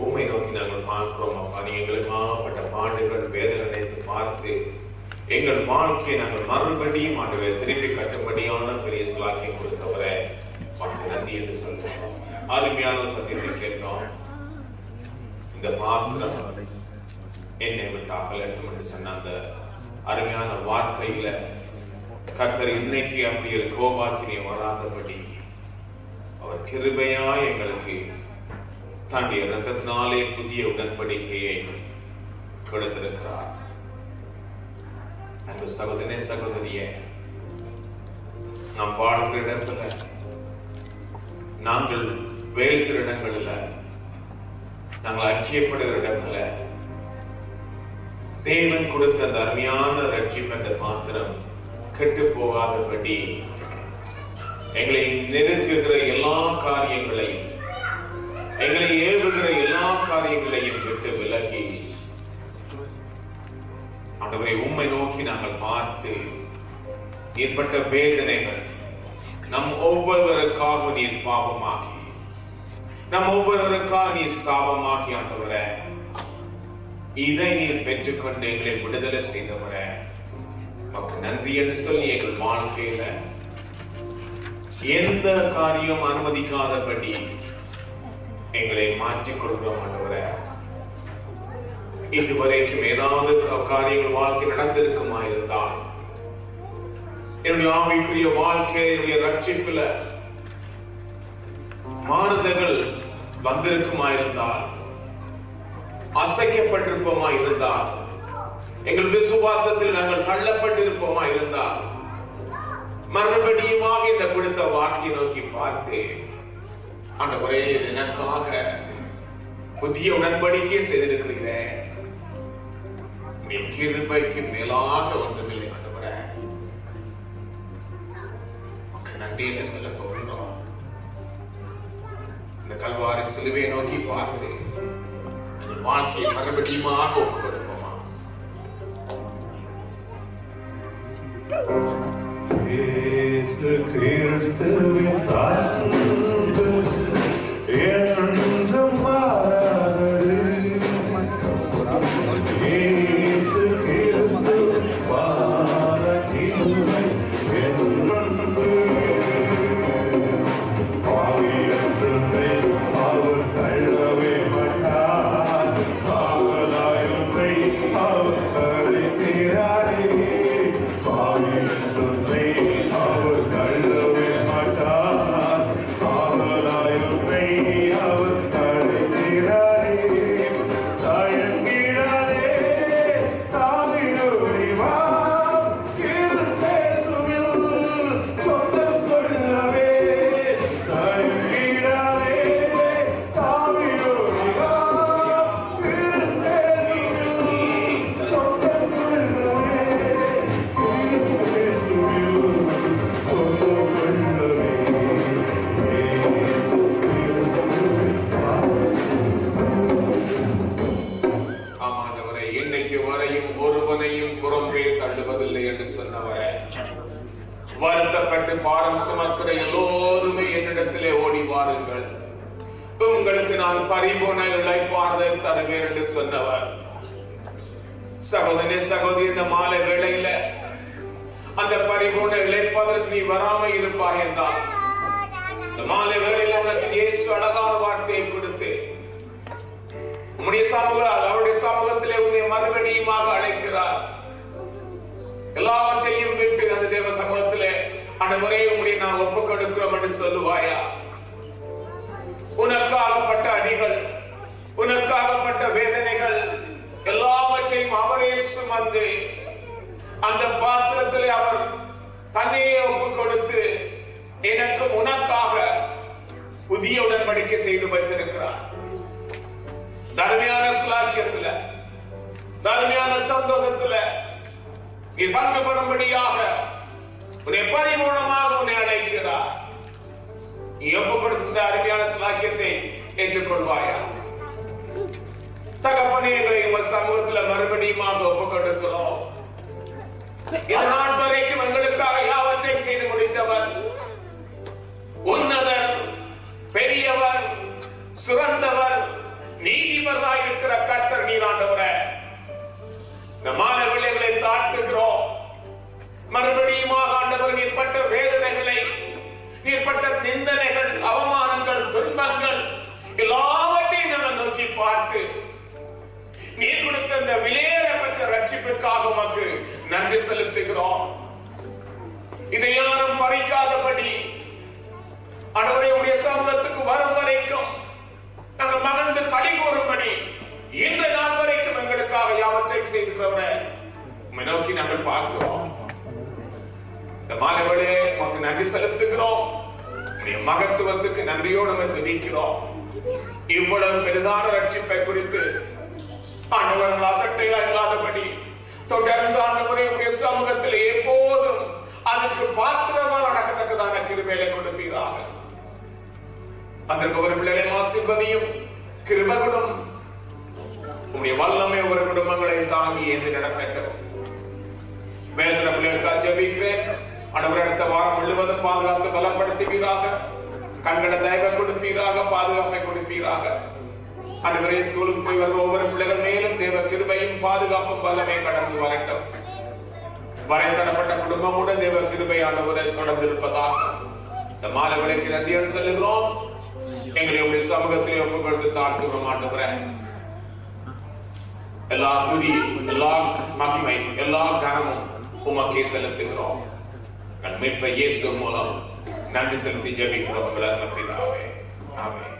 உண்மை நோக்கி நாங்கள் பார்க்கிறோம். அப்பா, நீ எங்களுக்காகப்பட்ட பாடுகள் வேதனை நினைத்து பார்த்து எங்கள் வாழ்க்கையை நாங்கள் மறுபடியும் ஆண்டவரை திருப்பி கட்டும்படியான பெரிய சுலாக்கியம் கொடுத்தவரை வாழ்க்கை நன்றி என்று சொல்றோம். அருமையான சத்தியத்தை கேட்டோம். இந்த பாத்திரம் என்னை விட்டு அகலட்டும் என்று சொன்ன அந்த அருமையான வார்த்தையில கர்த்தர் இன்னைக்கு அப்படி ஒரு கோபாக்கினை வராதபடி அவர் கிருபையா எங்களுக்கு தன்னுடைய இரத்தத்தினாலே புதிய உடன்படிக்கையை கொடுத்திருக்கிறார். அன்பு சகோதரனே, சகோதரியே, நாம் வாழ்கிற இடத்துல, நாங்கள் வேலை செய்கிற இடங்கள்ல, நாங்கள் ஐக்கியப்படுகிற இடத்துல தேவன் கொடுத்த அந்த அருமையான ரட்சிப்பு என்ற பாத்திரம் கெட்டு போகாதபடி எங்களை நெருக்குகிற எல்லா காரியங்களையும், எங்களை ஏவுகிற எல்லா காரியங்களையும் விட்டு விலகி ஆண்டவரை உம்மை நோக்கி நாங்கள் பார்த்து ஏற்பட்ட வேதனைகள் நம் ஒவ்வொருவருக்காக நீர் பாவமாகி, நம் ஒவ்வொருவருக்காக நீர் சாபமாகி ஆண்டவரை இதை நீர் பெற்றுக்கொண்டு எங்களை விடுதலை செய்தவரை நமக்கு நன்றி என்று சொல்லி எங்கள் வாழ்க்கையில எந்த காரியம் அனுமதிக்காதபடி எங்களை மாற்றிக் கொள்கிறோம் ஆண்டவரே. இதுவரைக்கும் ஏதாவது காரியங்கள் வாழ்க்கை நடந்திருக்குமா இருந்தால், என்னுடைய ஆவிக்குரிய வாழ்க்கை, என்னுடைய ரட்சிப்புல மாறுதல்கள் வந்திருக்குமா இருந்தால், அசைக்கப்பட்டிருப்போமா இருந்தால், எங்கள் விசுவாசத்தில் நாங்கள் தள்ளப்பட்டிருப்போமா இருந்தால், மறுபடியுமாக இந்த கொடுத்த வார்த்தையை நோக்கி பார்த்து ஆண்டவரே எனக்காக புதிய உடன்படிக்கையை செய்திருக்கிறேன், கிருபைக்கு மேலாக ஒன்றுமில்லை ஆண்டவரே, நன்றி என்று சொல்ல போகிறோம். இந்த கல்வாரி சிலுவையை நோக்கி பார்த்து எங்கள் வாழ்க்கையை மறுபடியுமாக ஒப்புக்கொடுப்போமா. இயேசு கிறிஸ்துவின் அன்பு என்றும் மாறாதது. இயேசு கிறிஸ்துவின் கிருபை என் அன்பு. பாவி என்றுமே அவர் தள்ளவே மாட்டார், பாவலாயொன்றை அவர் அழைக்கிறாரே. பாவி என்றுமே அவர் தள்ளவே மாட்டார், பாவலாயொன்றை அவர் அழைக்கிறாரே. தயங்கிடாதே, தாவிடோடி வா, கிறிஸ்தேசுவில் சொந்தம் கொள்ளவே. தயங்கிடாதே, தாவிடோடி வா, கிறிஸ்தேசுவில் சொந்தம் கொள்ளவே. கிறிஸ்தேசுவில் சொந்தம் கொள்ளவே. இயேசு கிறிஸ்துவின் ஆமாண்டவரே, இன்னைக்கு வரையும் ஒருவனையும் புறம்பே தள்ளுவதில்லை என்று சொன்னவரே, வருத்தப்பட்டு பாரம் சுமக்கிற எல்லோருமே என்னிடத்திலே ஓடி வாருங்கள், உங்களுக்கு நான் பரிபூர்ண இளைப்பாறுதல் தருவேன் என்று சொன்னவர். சகோதரனே சகோதரி, இந்த மாலை வேளையில அந்த பரிபூர்ண இளைப்பாறுதலுக்கு நீ வராம இருப்பாய் என்றால், இந்த மாலை வேளையில உனக்கு இயேசு அழகான வார்த்தையை கொடுத்து உம்முடைய அவருடைய சமூகத்திலே உன்னை மறுபடியுமாக அழைக்கிறார். எல்லாவற்றையும் விட்டு அந்த தேவ சமூகத்திலே ஆண்டவரே உம்முடைய நான் ஒப்புக் கொடுக்கிறோம் என்று சொல்லுவாயா? உனக்காகப்பட்ட அடிகள், உனக்காகப்பட்ட வேதனைகள் எல்லாவற்றையும் அவரே சுமந்து அந்த பாத்திரத்திலே அவர் தன்னையே ஒப்புக் கொடுத்து எனக்கு உனக்காக புதிய உடன்படிக்கை செய்து வைத்திருக்கிறார். தர்மியான சுலாக்கியத்துல, தர்மியான சந்தோஷத்துல நீ பங்கு பெறும்படியாக உன்னை பரிபூர்ணமாக உன்னை அழைக்கிறார். நீ ஒப்புக்கொடுத்த அருமையான சுலாக்கியத்தை ஏற்றுக்கொள்வாயா? தகப்பனே, எங்களை உங்கள் சமூகத்துல மறுபடியுமாக ஒப்புக்கொடுக்கிறோம். இந்த நாள் வரைக்கும் எங்களுக்காக யாவற்றையும் செய்து முடித்தவர், உன்னதர், பெரியவர், சிறந்தவர், நீதிபதியாய் இருக்கிற கர்த்தர் நீர் ஆண்டவரே. இந்த மாலை விளைவுகளை தாழ்த்துகிறோம். மறுபடியுமாக ஆண்டவர் நீர்பட்ட வேதனைகளை, நீர்பட்ட நிந்தனைகள், அவமானங்கள், துன்பங்கள் எல்லாவற்றையும் நாங்கள் நோக்கி பார்த்து நீர் கொடுத்த இந்த விலையேறப்பட்ட ரட்சிப்புக்காக உமக்கு நன்றி செலுத்துகிறோம். இதை யாரும் பறிக்காதபடி ஆண்டவரே உடைய சமூகத்துக்கு வரும் வரைக்கும் நாங்கள் மகிழ்ந்து களி கூறும்படி இன்று நாள் வரைக்கும் எங்களுக்காக யாவற்றையும் செய்திருக்கிறவரை உம்மை நோக்கி நாங்கள் பார்க்கிறோம். இந்த மாலை வேளையிலே உமக்கு நன்றி செலுத்துகிறோம். உடைய மகத்துவத்துக்கு நன்றியோடு துதிக்கிறோம். இவ்வளவு பெரிதான ரட்சிப்பை குறித்து ஆண்டவர் அசட்டையா இல்லாதபடி தொடர்ந்து ஆண்டவரே உடைய சமூகத்தில் எப்போதும் அதுக்கு பாத்திரமா நடக்கத்தக்கதான கிருபையை கொடுப்பீராக. அதற்கு ஒரு பிள்ளைகளை ஆசீர்வதியும் கிருபைகளும் உடைய வல்லமை ஒரு குடும்பங்களை தாங்கி என்று நடக்கட்டும். பேசுற பிள்ளைகளுக்காக ஜெபிக்கிறேன். ஆண்டவர் அடுத்த வாரம் முழுவதும் பாதுகாத்து பலப்படுத்துவீராக. கண்களை தயவை கொடுப்பீராக, பாதுகாப்பை கொடுப்பீராக. ஆண்டவரே, ஸ்கூலுக்கு போய் வரும் ஒவ்வொரு பிள்ளைகள் மேலும் தேவ கிருபையும் பாதுகாப்பும் வல்லமை கடந்து வரட்டும். வரைதடப்பட்ட குடும்பமுடன் தேவ கிருபை ஆண்டவரை தொடர்ந்து இருப்பதாக இந்த மாலை விளக்கு நன்றியோடு சொல்லுகிறோம். எங்களை உடைய சமூகத்திலே ஒப்பு கொடுத்து தாழ்த்துகிறோம் ஆண்டவரே. எல்லா துதி, எல்லா மகிமை, எல்லா கனமும் உமக்கே செலுத்துகிறோம். மீட்பர் இயேசு மூலம் நன்றி செலுத்தி ஜெபிக்கிறோம். பிதாவே, ஆமென்.